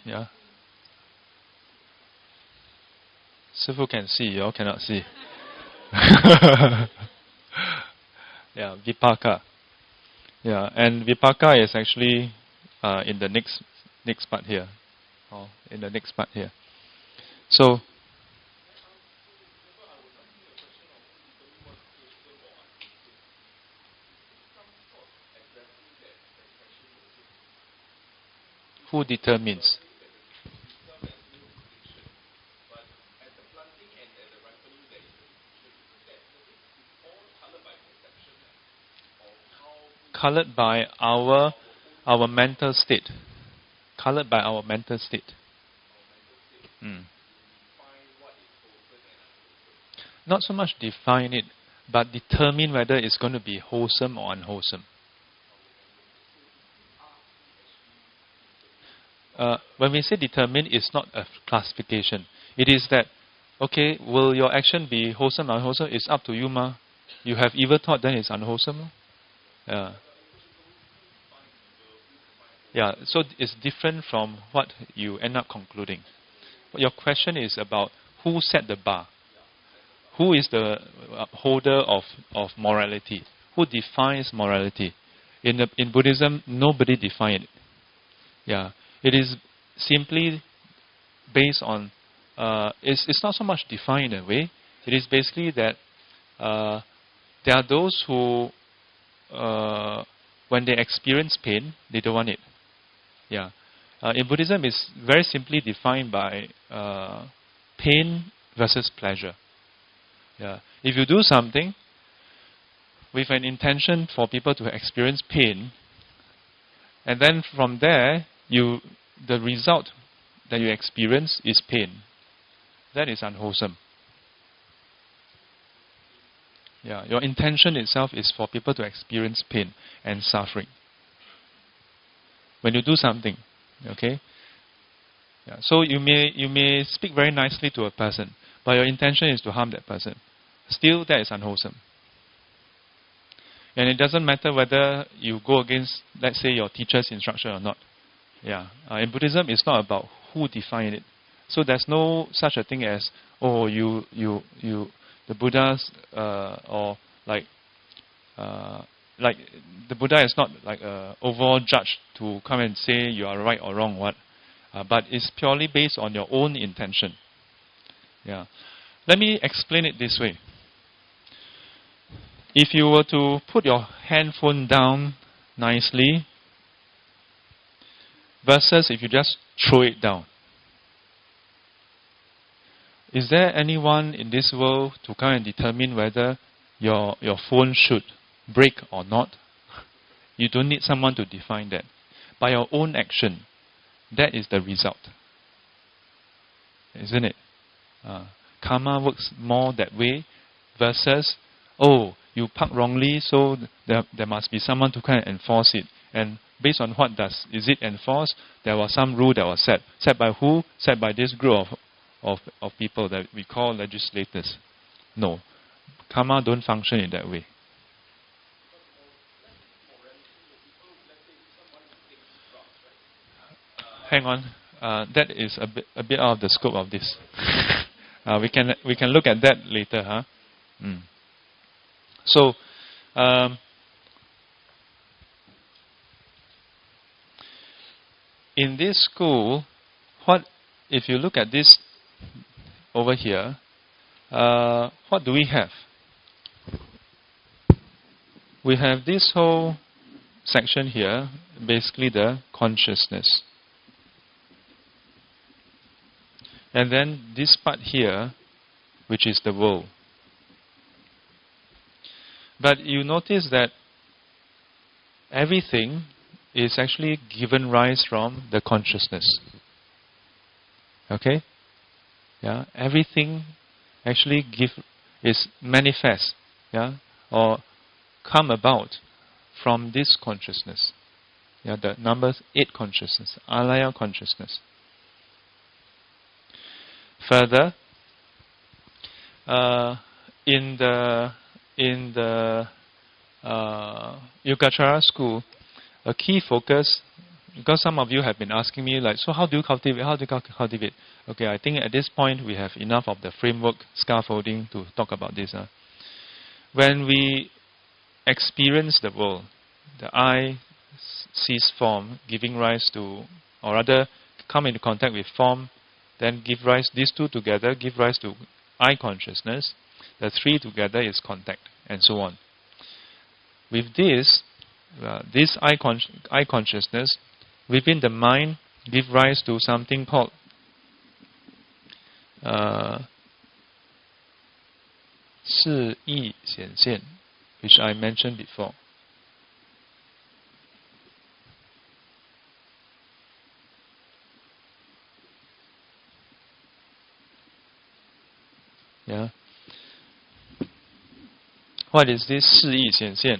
Yeah. Sifu can see, you all cannot see. Yeah, vipaka. Yeah, and vipaka is actually in the next part here. In the next part here. So, who determines? Colored by our mental state. Colored by our mental state. Not so much define it, but determine whether it's going to be wholesome or unwholesome. When we say determine, it's not a classification. It is that, okay, will your action be wholesome or unwholesome? It's up to you, ma. You have evil thought, then it's unwholesome. Yeah, so it's different from what you end up concluding. Your question is about who set the bar. Who is the holder of morality? Who defines morality? In Buddhism, nobody defines it. Yeah, it is simply based on. It's not so much defined in a way. It is basically that there are those who, when they experience pain, they don't want it. Yeah, in Buddhism, it's very simply defined by pain versus pleasure. Yeah. If you do something with an intention for people to experience pain, and then from there, the result that you experience is pain, that is unwholesome. Yeah, your intention itself is for people to experience pain and suffering. When you do something, okay? Yeah, so you may speak very nicely to a person, but your intention is to harm that person. still that is unwholesome. And it doesn't matter whether you go against, let's say, your teacher's instruction or not. Yeah. In Buddhism, it's not about who defined it. So there's no such a thing as, oh, the Buddha's, or like the Buddha is not like an overall judge to come and say you are right or wrong, what? But it's purely based on your own intention. Yeah. Let me explain it this way. If you were to put your handphone down nicely versus if you just throw it down, is there anyone in this world to come and determine whether your phone should break or not? You don't need someone to define that. By your own action, that is the result. Isn't it? Karma works more that way versus, oh, you park wrongly, so there must be someone to kind of enforce it. And based on what is it enforced? There was some rule that was set. Set by who? Set by this group of people that we call legislators. No. Karma don't function in that way. Hang on. That is a bit out of the scope of this. We can look at that later, huh? So, in this school, if you look at this over here, what do we have? We have this whole section here, basically the consciousness. And then this part here, which is the world. But you notice that everything is actually given rise from the consciousness. Okay? Yeah, everything actually is manifest, yeah, or come about from this consciousness. Yeah, the number 8 consciousness, alaya consciousness. Further, in the Yogacara school, a key focus, because some of you have been asking me, like, so how do you cultivate? How do you cultivate? Okay, I think at this point we have enough of the framework scaffolding to talk about this. When we experience the world, the I sees form, giving rise to, or rather, come into contact with form, then give rise, these two together give rise to I consciousness. The 3 together is contact, and so on. With this I consciousness within the mind give rise to something called Shi Yi Xian Xian, which I mentioned before. Yeah. What is this 示意显现?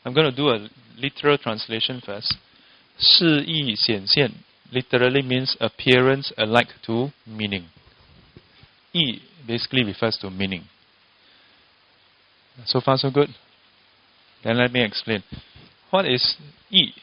I'm going to do a literal translation first. 示意显现 literally means appearance alike to meaning. 意 basically refers to meaning. So far so good? Then let me explain. What is 意?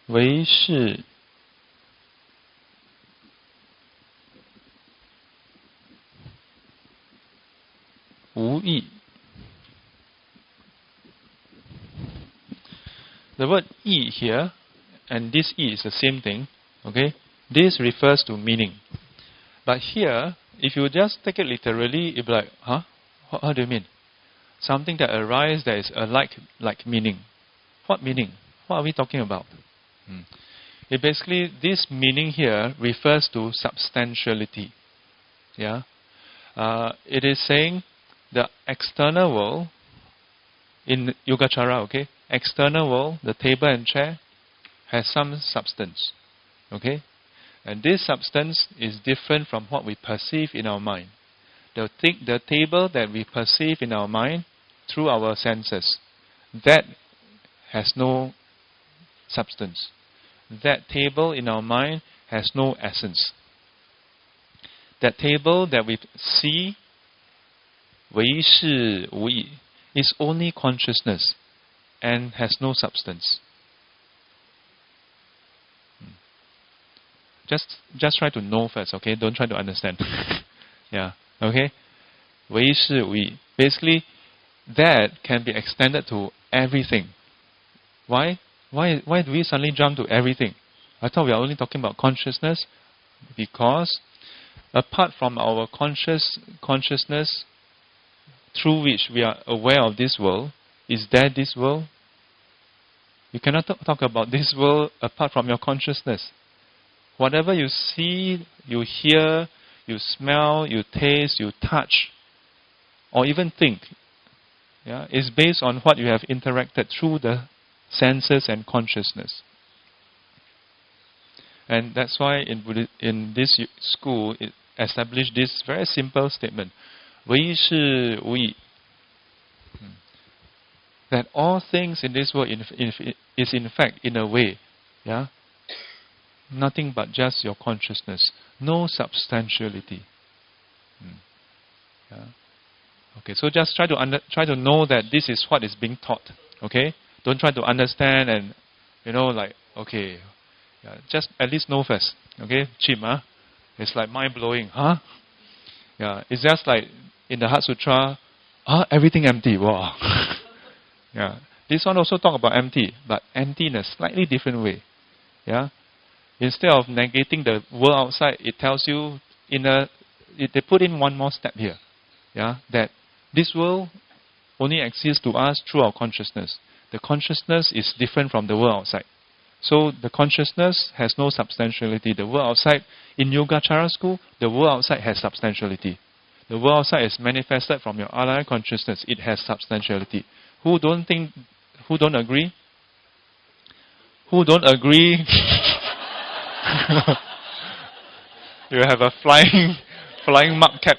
为是无意. The word 意 here and this 意 is the same thing. Okay, this refers to meaning, but here if you just take it literally, you'll be like, huh? What do you mean? Something that arises that is a like meaning. What meaning? What are we talking about? It basically, this meaning here refers to substantiality. Yeah, it is saying the external world in Yogacara. Okay, external world, the table and chair, has some substance. Okay, and this substance is different from what we perceive in our mind. The table that we perceive in our mind through our senses, that has no substance. That table in our mind has no essence. That table that we see, 唯是无意, is only consciousness and has no substance. Just try to know first, okay? Don't try to understand. Yeah, okay? 唯是无意. Basically, that can be extended to everything. Why do we suddenly jump to everything? I thought we are only talking about consciousness, because apart from our consciousness through which we are aware of this world, is there this world? You cannot talk about this world apart from your consciousness. Whatever you see, you hear, you smell, you taste, you touch, or even think, yeah, is based on what you have interacted through the senses and consciousness. And that's why in this school, it established this very simple statement, 唯是无意. That all things in this world is in fact, in a way, yeah, nothing but just your consciousness, no substantiality. Yeah. Okay, so just try to know that this is what is being taught. Okay, don't try to understand and okay, yeah, just at least know first. Okay, cheap, huh? It's like mind blowing, huh? Yeah, it's just like in the Heart Sutra, everything empty. Wow. Yeah, this one also talk about empty, but empty in a slightly different way. Yeah, instead of negating the world outside, it tells you they put in one more step here. Yeah, that this world only exists to us through our consciousness. The consciousness is different from the world outside. So the consciousness has no substantiality. The world outside, in Yogacara school, the world outside has substantiality. The world outside is manifested from your alaya consciousness. It has substantiality. Who don't agree? Who don't agree? You have a flying mud cat.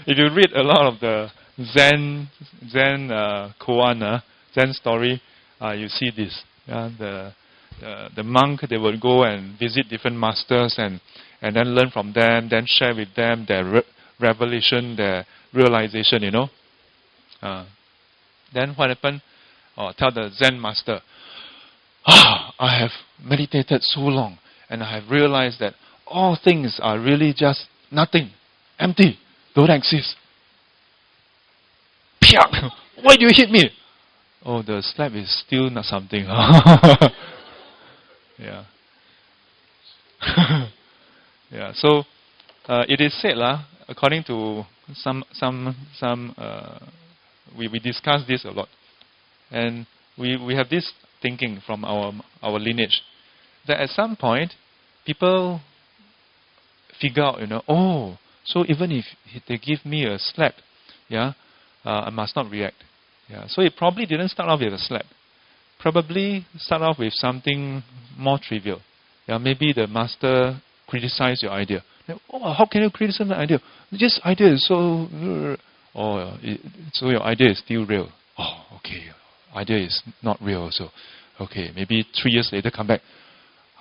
If you read a lot of the Zen koan, Zen story, you see this. Yeah, the monk, they would go and visit different masters and then learn from them, then share with them their revelation, their realization, Then what happened? Tell the Zen master, I have meditated so long and I have realized that all things are really just nothing, empty, don't exist. Why do you hit me? Oh, the slap is still not something. Yeah. Yeah. So it is said, according to we discuss this a lot, and we have this thinking from our lineage that at some point people figure out, so even if they give me a slap, yeah, I must not react. Yeah, so it probably didn't start off with a slap. Probably start off with something more trivial. Yeah, maybe the master criticized your idea. How can you criticize the idea? This idea is so... so your idea is still real. Oh, okay. Idea is not real also. Okay, maybe 3 years later come back.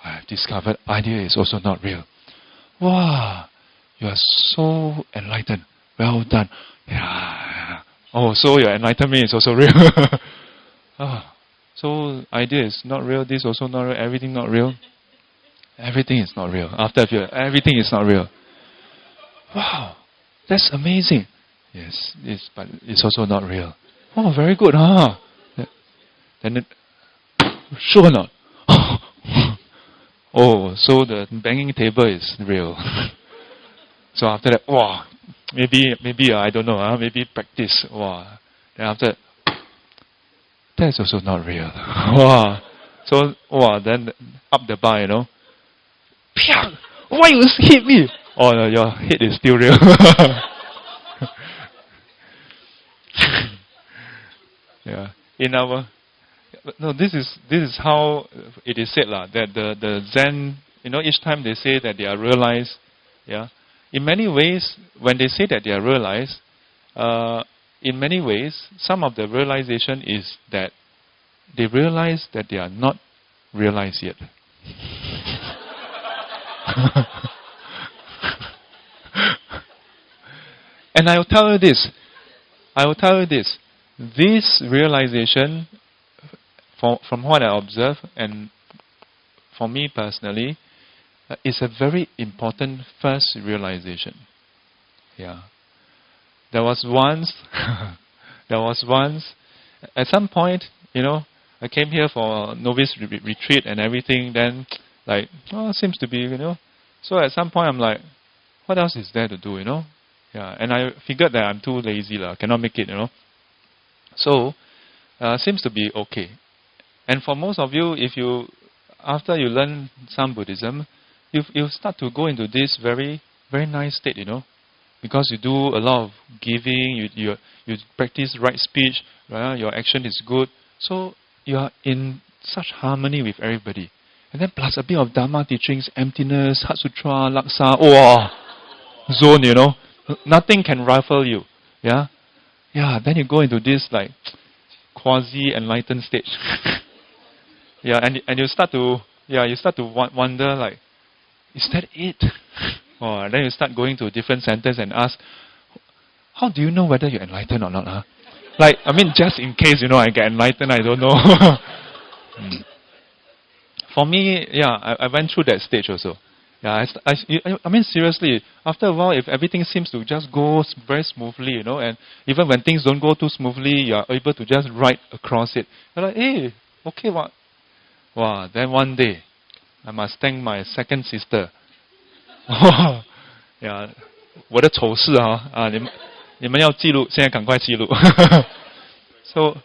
I have discovered idea is also not real. Wow, you are so enlightened. Well done. Yeah. Oh, so your enlightenment is also real. So idea is not real, this also not real, everything not real. Everything is not real. After everything is not real. Wow, that's amazing. Yes, but it's also not real. Oh, very good, huh? Then sure or not? Oh, so the banging table is real. So after that, wow, maybe I don't know, maybe practice. Wow. Then after that's also not real. Wow. So wow, then up the bar, Pia! Why you hit me? Oh, no, your head is still real. Yeah. In our no, this is how it is said lah. That the Zen, each time they say that they are realized, yeah. In many ways, when they say that they are realized, in many ways, some of the realization is that they realize that they are not realized yet. And I will tell you this. This realization, from what I observe, and for me personally, is a very important first realization. Yeah. There was once, at some point, I came here for novice retreat and everything. Then, seems to be, So at some point, I'm like, what else is there to do, Yeah. And I figured that I'm too lazy, cannot make it, So, seems to be okay. And for most of you, after you learn some Buddhism, you start to go into this very, very nice state, because you do a lot of giving, you practice right speech, right? Your action is good, so you are in such harmony with everybody. And then plus a bit of Dharma teachings, emptiness, Heart Sutra, Laksa, zone, nothing can rifle you, yeah. Then you go into this quasi enlightened stage. Yeah, and you start to wonder is that it? And then you start going to different centers and ask, how do you know whether you're enlightened or not? Huh? Just in case I get enlightened, I don't know. For me, I went through that stage also. Yeah, seriously, after a while, if everything seems to just go very smoothly, and even when things don't go too smoothly, you are able to just ride across it. You're like, hey, okay, what? Wow, then one day, I must thank my second sister. Yeah, 我的丑事你们要记录，现在赶快记录。So,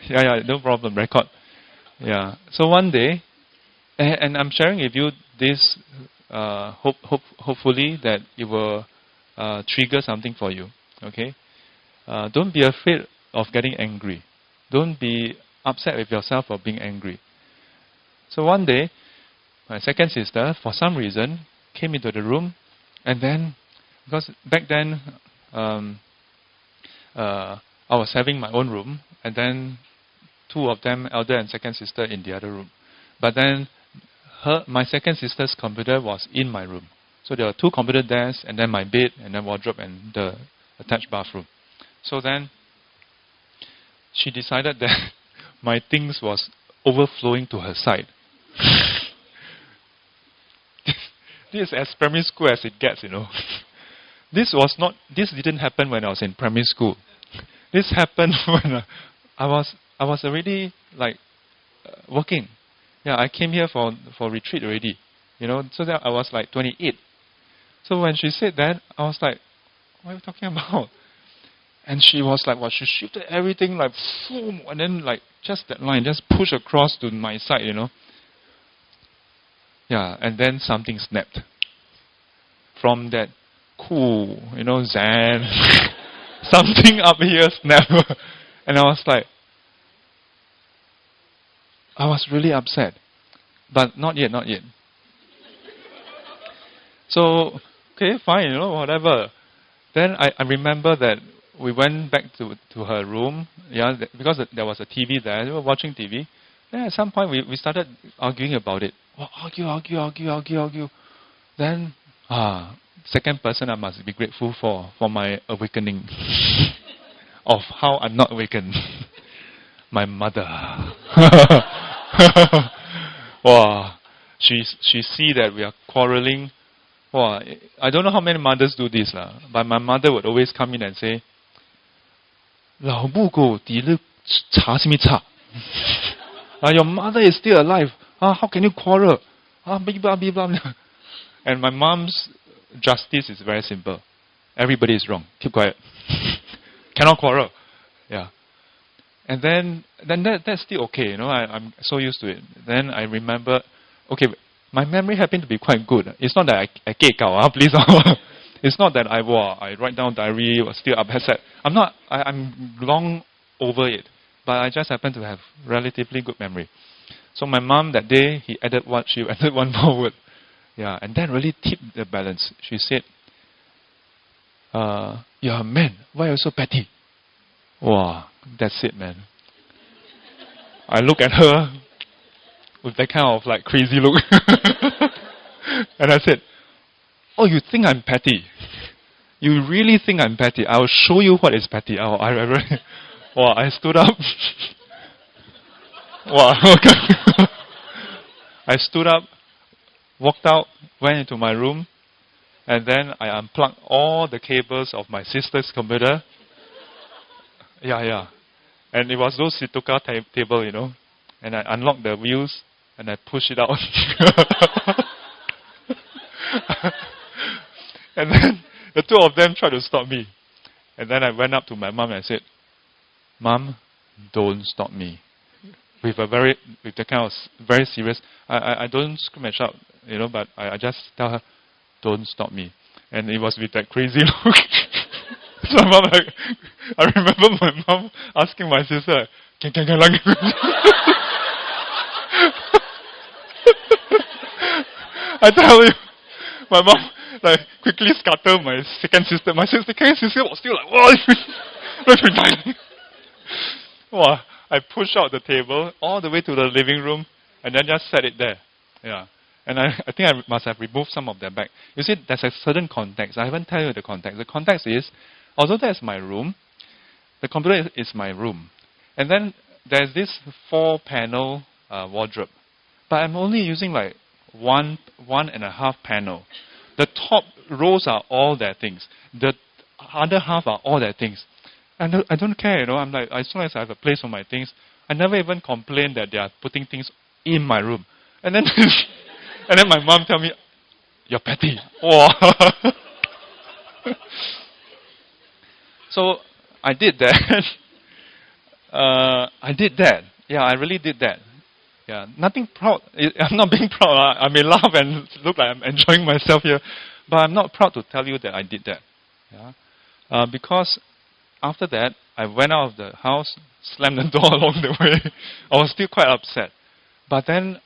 no problem, record. Yeah, so one day, and I'm sharing with you this, hopefully that it will trigger something for you. Okay, don't be afraid of getting angry. Don't be upset with yourself for being angry. So one day, my second sister, for some reason, came into the room, and then, because back then, I was having my own room, and then two of them, elder and second sister, in the other room. But then, my second sister's computer was in my room. So there were two computer desks, and then my bed, and then wardrobe, and the attached bathroom. So then, she decided that my things was overflowing to her side. This is as primary school as it gets, This didn't happen when I was in primary school. This happened when I was already working. Yeah, I came here for retreat already, so that I was 28. So when she said that, I was like, what are you talking about? And she was she shifted everything boom, and then just that line, just push across to my side, Yeah, and then something snapped. From that cool, Zen, something up here snapped. And I was really upset. But not yet. So, okay, fine, whatever. Then I remember that we went back to her room, because there was a TV there. We were watching TV. Then at some point we started arguing about it. Argue. Then, second person I must be grateful for my awakening of how I'm not awakened. My mother. Wow, she see that we are quarreling. Wow, I don't know how many mothers do this but my mother would always come in and say, 老母狗底了查什么查? Your mother is still alive. How can you quarrel? Blah, blah, blah, blah. And my mom's justice is very simple. Everybody is wrong. Keep quiet. Cannot quarrel. Yeah. And then that's still okay. I'm so used to it. Then I remember, okay, my memory happened to be quite good. It's not that I please. It's not that I write down diary or still upset. I'm long over it. But I just happen to have relatively good memory. So my mom that day, she added one more word. Yeah, and that really tipped the balance. She said, you're a man, why are you so petty? Wow, that's it, man. I look at her with that kind of like crazy look. And I said, oh, you think I'm petty? You really think I'm petty? I'll show you what is petty. I stood up. I stood up, walked out, went into my room, and then I unplugged all the cables of my sister's computer. Yeah. And it was those Situka table, And I unlocked the wheels, and I pushed it out. And then the two of them tried to stop me. And then I went up to my mom and I said, Mom, don't stop me. With the kind of very serious, I don't scream and shout, but I just tell her, don't stop me. And it was with that crazy look. So I remember my mom asking my sister, I tell you, my mom quickly scattered my second sister. My second sister was still like, wow. I pushed out the table all the way to the living room and then just set it there. Yeah. And I think I must have removed some of their bag. You see, there's a certain context. I haven't told you the context. The context is, although that's my room, the computer is my room. And then there's this 4-panel wardrobe. But I'm only using like one and a half panel. The top rows are all their things. The other half are all their things. And I don't care, I'm like, as long as I have a place for my things, I never even complain that they are putting things in my room. And then and then my mom tell me, you're petty. Wow. So I did that. Yeah, I really did that. Yeah, nothing proud. I'm not being proud. I may laugh and look like I'm enjoying myself here, but I'm not proud to tell you that I did that. Yeah, because after that, I went out of the house, slammed the door along the way. I was still quite upset. But then,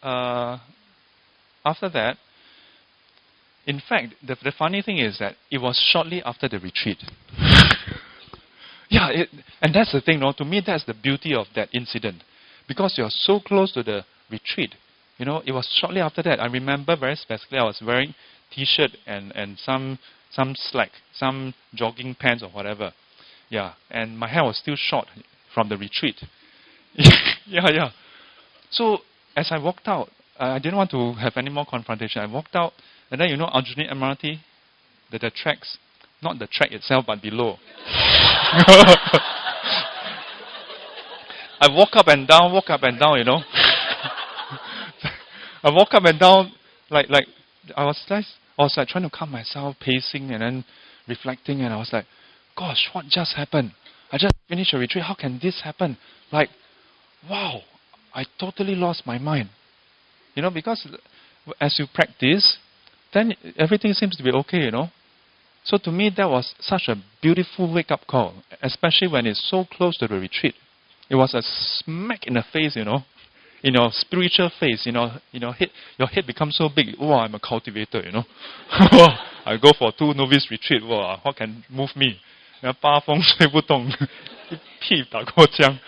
after that, in fact, the funny thing is that it was shortly after the retreat. Yeah, and that's the thing, to me, that's the beauty of that incident. Because you're so close to the retreat. It was shortly after that. I remember very specifically, I was wearing T-shirt and some slack, some jogging pants or whatever. Yeah, and my hair was still short from the retreat. Yeah. So, as I walked out, I didn't want to have any more confrontation. I walked out, and then Aljunied MRT, the tracks, not the track itself, but below. I walk up and down, I walk up and down, like I was like trying to calm myself, pacing and then reflecting, and I was like, gosh, what just happened? I just finished a retreat. How can this happen? Like, wow, I totally lost my mind. Because as you practice, then everything seems to be okay, So to me, that was such a beautiful wake-up call, especially when it's so close to the retreat. It was a smack in the face, in your spiritual face, your head becomes so big. Oh, I'm a cultivator, I go for 2 novice retreat. Wow, what can move me? 八风吹不动，一屁打过江。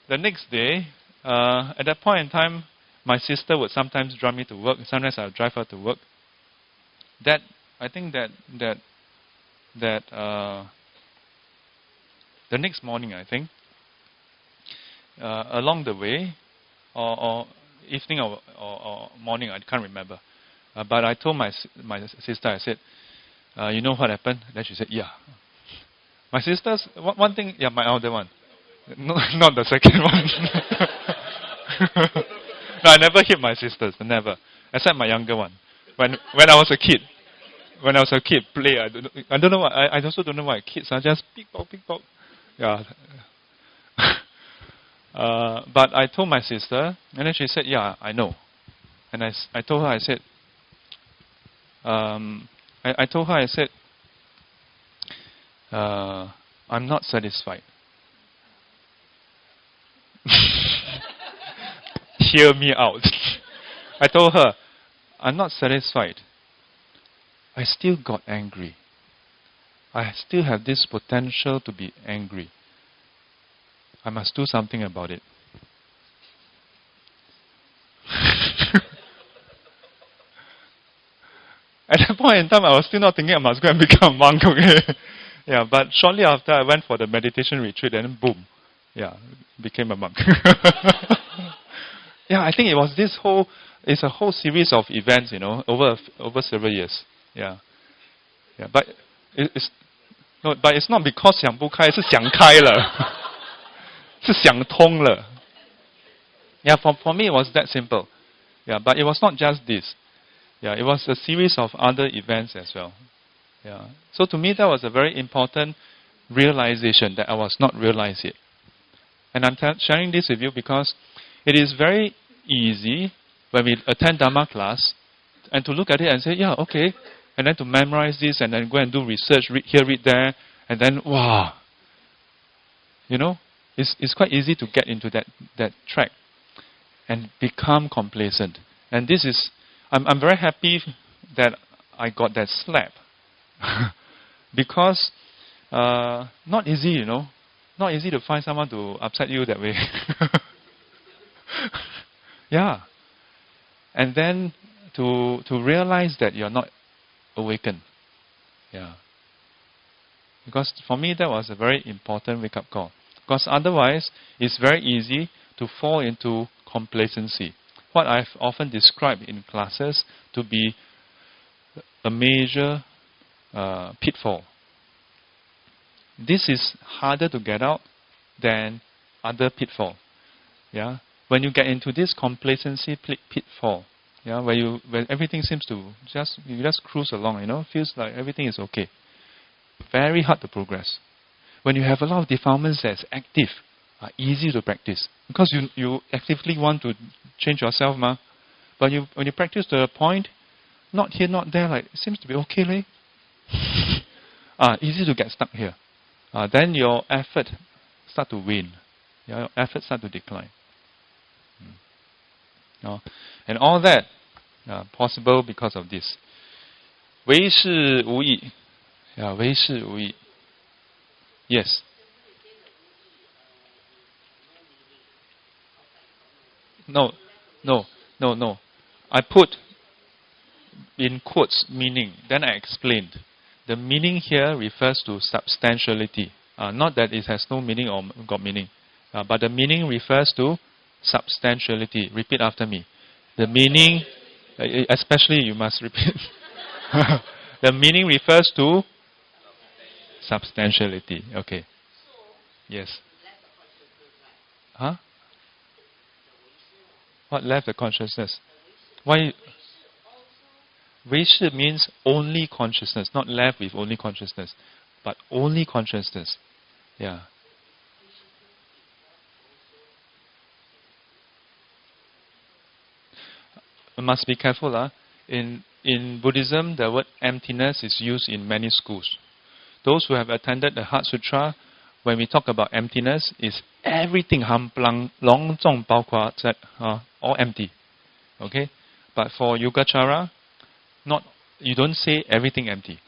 The next day, at that point in time, my sister would sometimes drive me to work. Sometimes I would drive her to work. I think that the next morning, I think, along the way, or evening or morning, I can't remember. But I told my sister, I said, you know what happened? Then she said, yeah. My sister's, one thing, yeah, my elder one. No, not the second one. No, I never hit my sisters. Never. Except my younger one. When I was a kid. When I was a kid, play. I don't know what. I also don't know why. Kids are just pickpock. Yeah. But I told my sister, and then she said, "Yeah, I know." And I told her, I said, I told her, I said, I'm not satisfied. Hear me out. I told her, I'm not satisfied. I still got angry. I still have this potential to be angry. I must do something about it. At that point in time, I was still not thinking I must go and become a monk. Okay? Yeah, but shortly after, I went for the meditation retreat, and boom, yeah, became a monk. Yeah, I think it's a whole series of events, over several years. Yeah, yeah, but it's not because 想不开，是想开了，是想通了。Yeah, for me it was that simple. Yeah, but it was not just this. Yeah, it was a series of other events as well. Yeah. So to me that was a very important realization that I was not realized yet. And I'm sharing this with you because it is very easy when we attend Dharma class and to look at it and say, yeah, okay, and then to memorize this and then go and do research, read here, read there, and then, wow. It's quite easy to get into that track and become complacent. And this is, I'm very happy that I got that slap. Because not easy, not easy to find someone to upset you that way. Yeah. And then to realize that you're not awakened. Yeah. Because for me that was a very important wake-up call. Because otherwise it's very easy to fall into complacency. What I've often described in classes to be a major pitfall. This is harder to get out than other pitfall. Yeah, when you get into this complacency pitfall, yeah, where everything seems to you just cruise along, feels like everything is okay. Very hard to progress. When you have a lot of defilements that's active, easy to practice because you actively want to change yourself, ma. But when you practice to a point, not here, not there, like it seems to be okay, right? Easy to get stuck here. Then your effort start to wane. Your effort start to decline. And all that possible because of this. 唯是无益. Yeah, 唯是无益. Yes. No. I put in quotes meaning. Then I explained. The meaning here refers to substantiality. Not that it has no meaning or got meaning. But the meaning refers to substantiality. Repeat after me. The meaning, especially you must repeat. The meaning refers to substantiality. Okay. Yes. Huh? What left the consciousness? Why? 唯识 means only consciousness, not left with only consciousness, but only consciousness. Yeah. Must be careful. In Buddhism, the word emptiness is used in many schools. Those who have attended the Heart Sutra, when we talk about emptiness, is everything all empty. Okay? But for Yogacara, you don't say everything empty.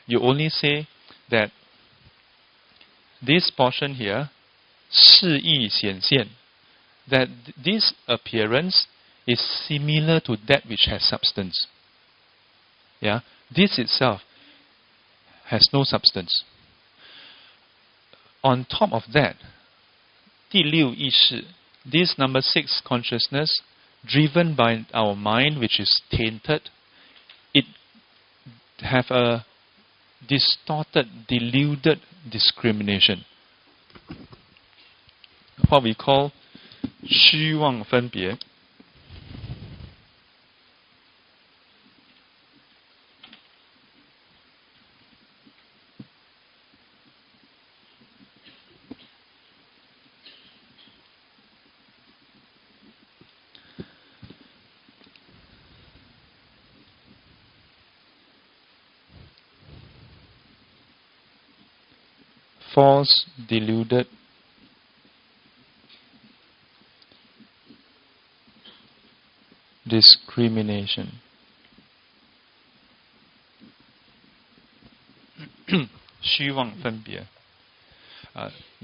You only say that this portion here, 示意显现, that this appearance is similar to that which has substance. Yeah, this itself has no substance. On top of that, 第六意识, this number 6 consciousness, driven by our mind, which is tainted, it have a distorted, deluded discrimination. What we call 虚妄分别。False, deluded, discrimination. Xu Wang Fen Bie.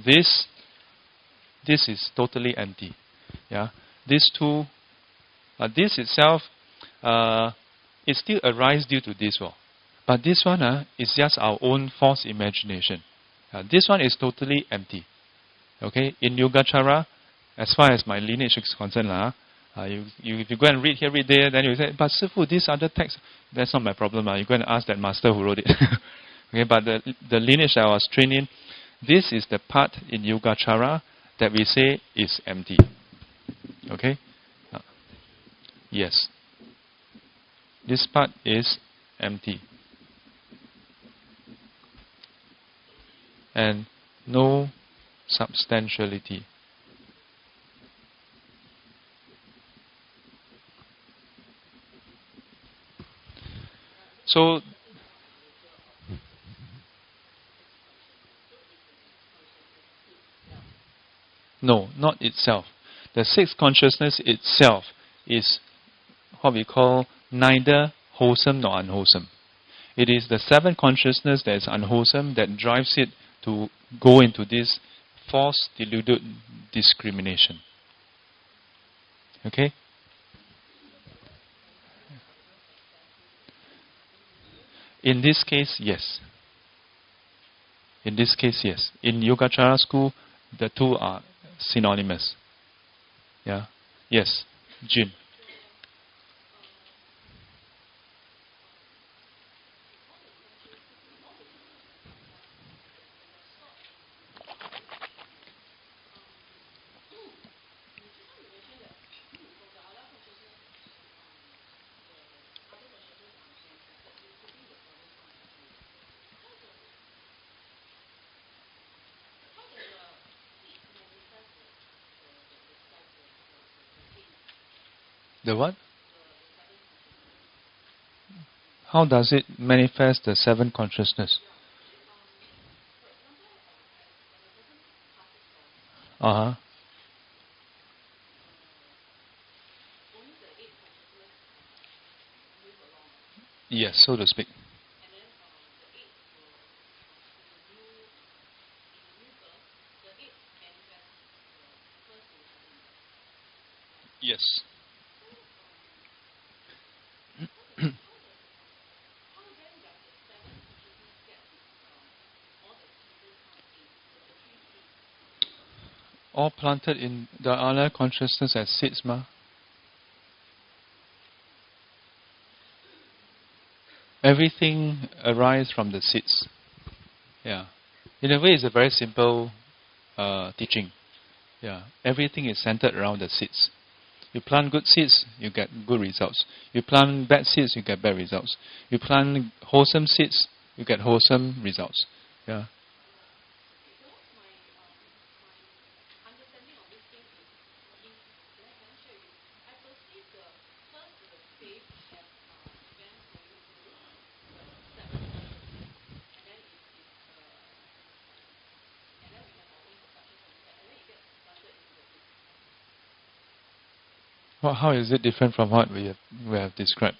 This is totally empty. Yeah, these two, this itself, it still arises due to this one, but this one is just our own false imagination. This one is totally empty. Okay, in Yogacara, as far as my lineage is concerned, if you go and read here, read there, then you say, but Sifu, these other texts, that's not my problem. You go and ask that master who wrote it. Okay, but the lineage I was trained in, this is the part in Yogacara that we say is empty. Okay? Yes. This part is empty. And no substantiality. So, no, not itself. The sixth consciousness itself is what we call neither wholesome nor unwholesome. It is the seventh consciousness that is unwholesome that drives it to go into this false, deluded discrimination. Okay? In this case, yes. In this case, yes. In Yogacara school, the two are synonymous. Yeah? Yes. Jin. The what? How does it manifest the seven consciousness? Yes, so to speak. Yes. All planted in the other consciousness as seeds, ma. Everything arises from the seeds. Yeah. In a way, it's a very simple teaching. Yeah. Everything is centered around the seeds. You plant good seeds, you get good results. You plant bad seeds, you get bad results. You plant wholesome seeds, you get wholesome results. Yeah. Well, how is it different from what we have described?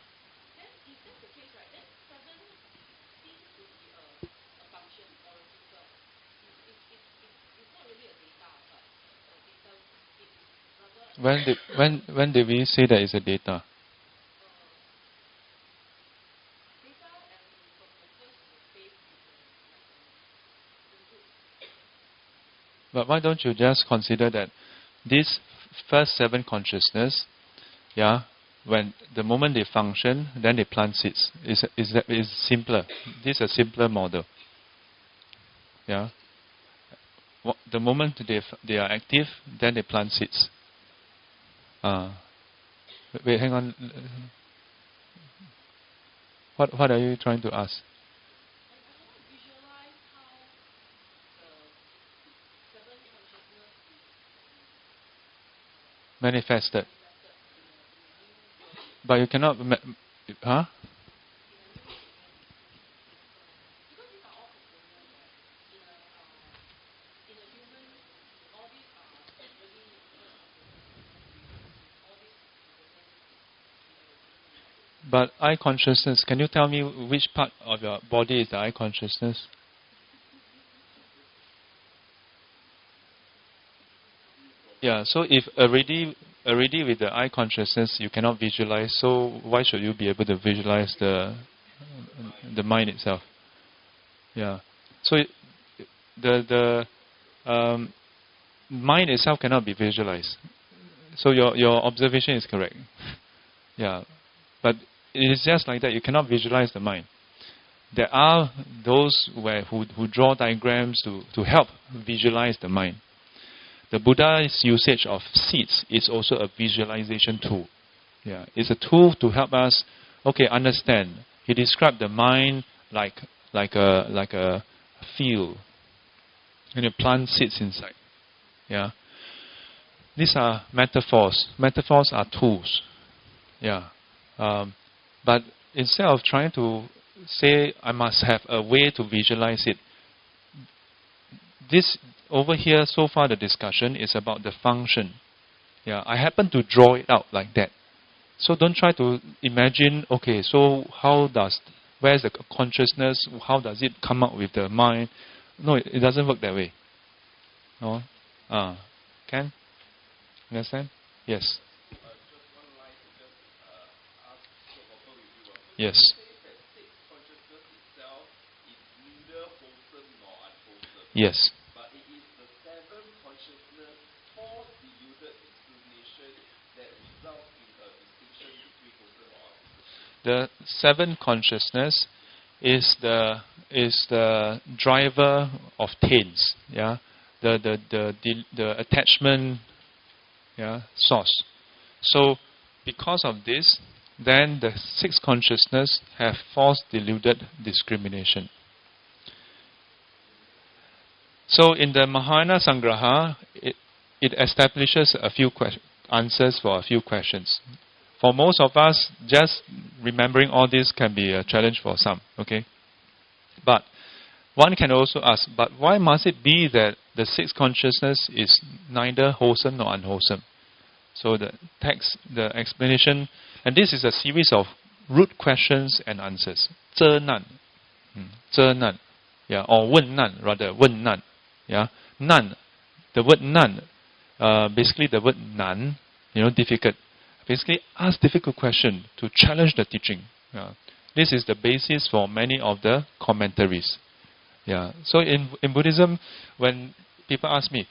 When did we say that is a data? But why don't you just consider that this first seven consciousness, yeah, when the moment they function, then they plant seeds. Is simpler. This is a simpler model. Yeah. The moment they are active, then they plant seeds. Wait, hang on. What are you trying to ask? Manifested. But you cannot... Huh? But eye consciousness, can you tell me which part of your body is the eye consciousness? Yeah, so if already with the eye consciousness you cannot visualize, so why should you be able to visualize the mind itself? Yeah. So the mind itself cannot be visualized. So your observation is correct. Yeah. But it is just like that. You cannot visualize the mind. There are those who draw diagrams to help visualize the mind. The Buddha's usage of seeds is also a visualization tool. Yeah, it's a tool to help us, understand. He described the mind like a field, and you plant seeds inside. Yeah, these are metaphors. Metaphors are tools. Yeah, but instead of trying to say I must have a way to visualize it, this over here so far the discussion is about the function. Yeah, I happen to draw it out like that. So don't try to imagine, so where's the consciousness, how does it come up with the mind? No, it doesn't work that way. No? Can? Understand? Yes. Yes. Yes. The seven consciousness is the driver of taints. Yeah, the attachment. Yeah, source. So because of this, then the six consciousness have false deluded discrimination. So in the Mahayana Sangraha, it establishes a few answers for a few questions. For most of us, just remembering all this can be a challenge for some. Okay, but one can also ask, but why must it be that the sixth consciousness is neither wholesome nor unwholesome? So the text, the explanation, and this is a series of root questions and answers. 遮难, 遮难, yeah, or 问难, rather 问难, yeah, 难, the word 难, basically the word 难, difficult. Basically, ask difficult question to challenge the teaching. Yeah. This is the basis for many of the commentaries. Yeah. So in Buddhism, when people ask me,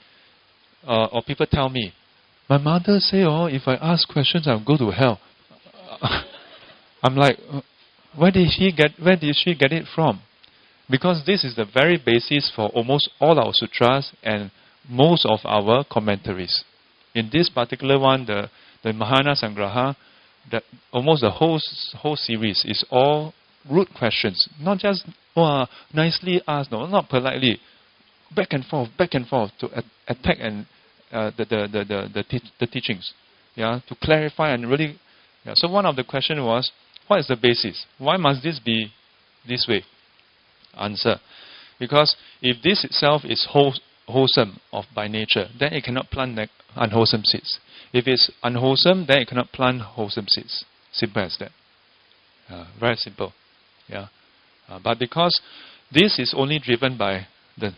or people tell me, my mother say, if I ask questions, I'll go to hell. I'm like, where did she get it from? Because this is the very basis for almost all our sutras and most of our commentaries. In this particular one, the Mahayana Sangraha, almost the whole series is all root questions, not just nicely asked, no, not politely, back and forth to attack and the teachings, yeah, to clarify and really. Yeah. So one of the question was, what is the basis? Why must this be this way? Answer: because if this itself is wholesome by nature, then it cannot plant unwholesome seeds. If it's unwholesome, then it cannot plant wholesome seeds. Simple as that. Very simple. Yeah. But because this is only driven by the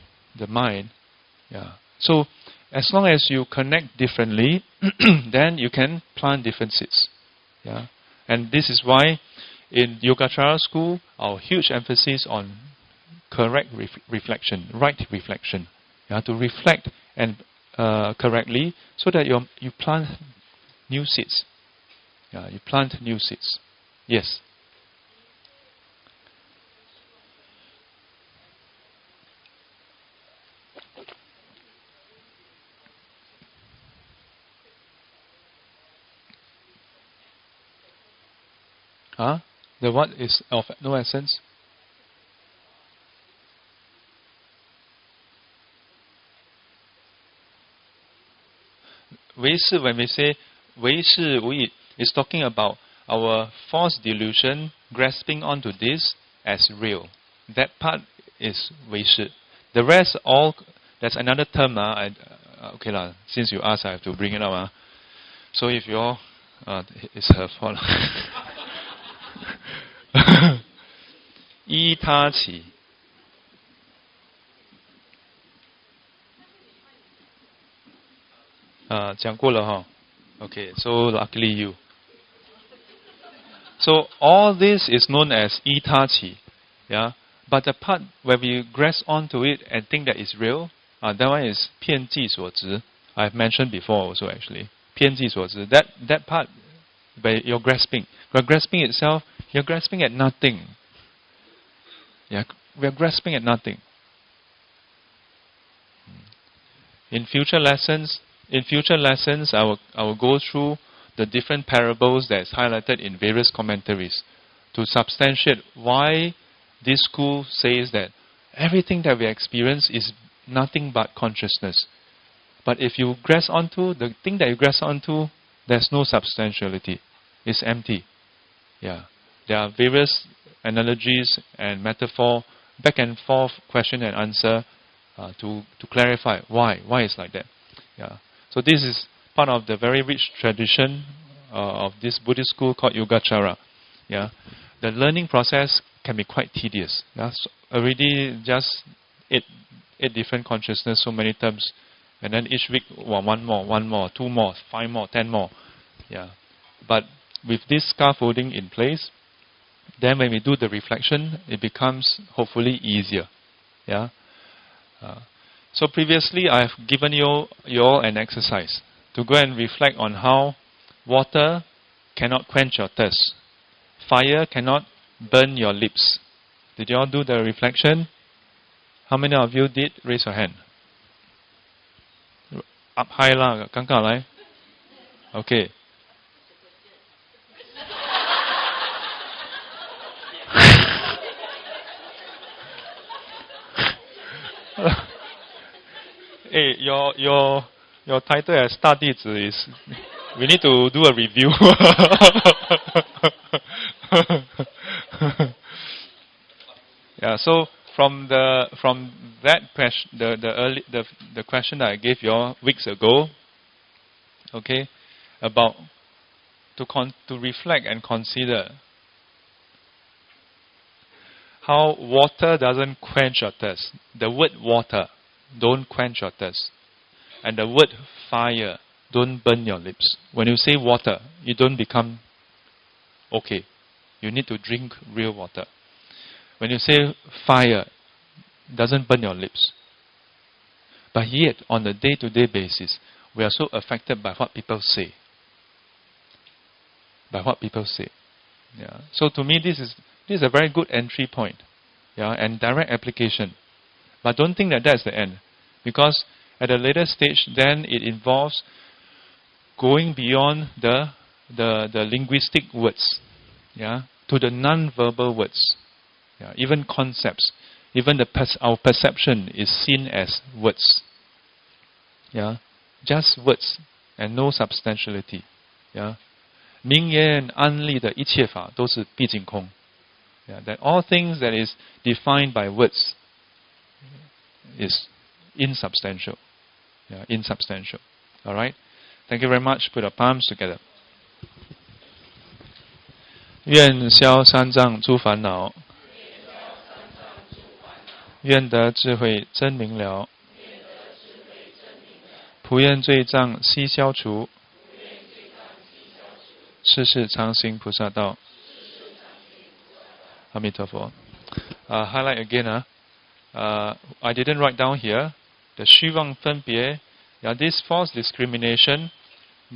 mind, yeah. So as long as you connect differently, then you can plant different seeds. Yeah. And this is why in Yogacara school, our huge emphasis on correct reflection, right reflection. You have to reflect and correctly, so that you plant new seeds. Yeah, you plant new seeds. Yes. Huh? The what is of no essence? When we say 唯是无益, it's talking about our false delusion grasping onto this as real. That part is 唯是. The rest all, that's another term. Okay lah, since you asked, I have to bring it up. So if you all, it's her fault. 依他起. Okay, so luckily you. So all this is known as 依他起, yeah. But the part where we grasp onto it and think that it's real, that one is 偏计所执. I've mentioned before also actually. 偏计所执. That part where you're grasping itself, you're grasping at nothing. Yeah, we're grasping at nothing. In future lessons, I will go through the different parables that's highlighted in various commentaries to substantiate why this school says that everything that we experience is nothing but consciousness. But if you grasp onto the thing that you grasp onto, there's no substantiality. It's empty. Yeah, there are various analogies and metaphor, back and forth, question and answer to clarify why it's like that. Yeah. So this is part of the very rich tradition of this Buddhist school called Yogacara. Yeah. The learning process can be quite tedious. Yeah. So already just eight different consciousness, so many terms, and then each week one more, 2 more, 5 more, 10 more. Yeah. But with this scaffolding in place, then when we do the reflection, it becomes hopefully easier. Yeah. So previously, I have given you all an exercise to go and reflect on how water cannot quench your thirst, fire cannot burn your lips. Did you all do the reflection? How many of you did? Raise your hand. Up high lah, 刚刚来. Okay. Hey, your title as 大弟子 is, we need to do a review. Yeah, so from that question, the question that I gave you all weeks ago, okay, about to reflect and consider how water doesn't quench your thirst. The word water don't quench your thirst. And the word fire, don't burn your lips. When you say water, you don't become okay. You need to drink real water. When you say fire, doesn't burn your lips. But yet, on a day-to-day basis, we are so affected by what people say. By what people say. Yeah. So to me, this is a very good entry point. Yeah, and direct application. But don't think that that's the end. Because at a later stage, then it involves going beyond the linguistic words, yeah, to the non-verbal words, yeah, even concepts, even our perception is seen as words, yeah, just words and no substantiality, yeah. 名言安立的一切法都是毕竟空, yeah, that all things that is defined by words is insubstantial. Yeah, insubstantial. All right? Thank you very much. Put our palms together. 愿消三障诸烦恼，愿得智慧真明了，普愿罪障悉消除，世世常行菩萨道。阿弥陀佛。Highlight again. I didn't write down here. The 虚妄分别, yeah, this false discrimination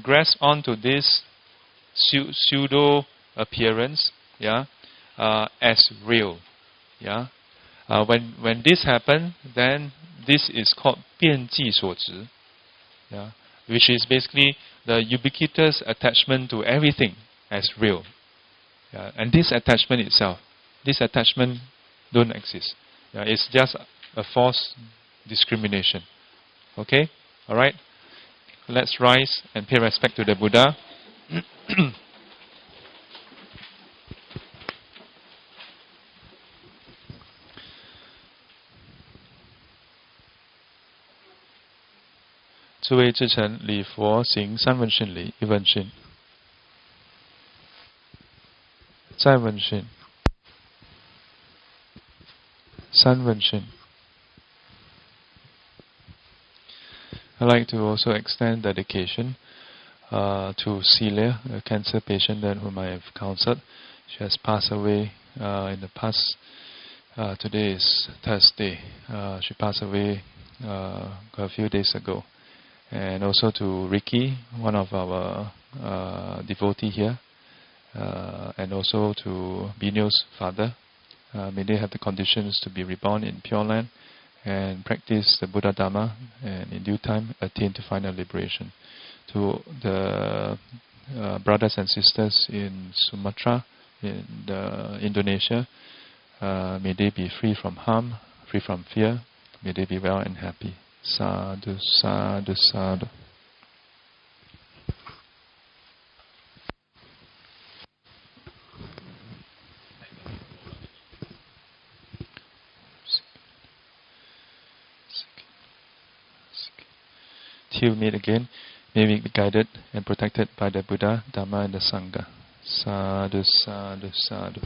grasp onto this pseudo appearance, yeah, as real, yeah. When this happens, then this is called 遍计所执, yeah, which is basically the ubiquitous attachment to everything as real, Yeah, and this attachment don't exist. Yeah, it's just a false discrimination. Okay? Alright? Let's rise and pay respect to the Buddha. 诸位至诚，礼佛行三问讯礼，一问讯，再问讯，三问讯。I'd like to also extend dedication to Celia, a cancer patient that whom I have counseled. She has passed away in the past. Today is Thursday. She passed away a few days ago. And also to Ricky, one of our devotee here, and also to Binyo's father. May they have the conditions to be reborn in Pure Land and practice the Buddha Dhamma and in due time attain to final liberation. To the brothers and sisters in Sumatra, in Indonesia, may they be free from harm, free from fear, may they be well and happy. Sadhu, sadhu, sadhu. Till we meet again, may we be guided and protected by the Buddha, Dhamma and the Sangha. Sadhu, sadhu, sadhu.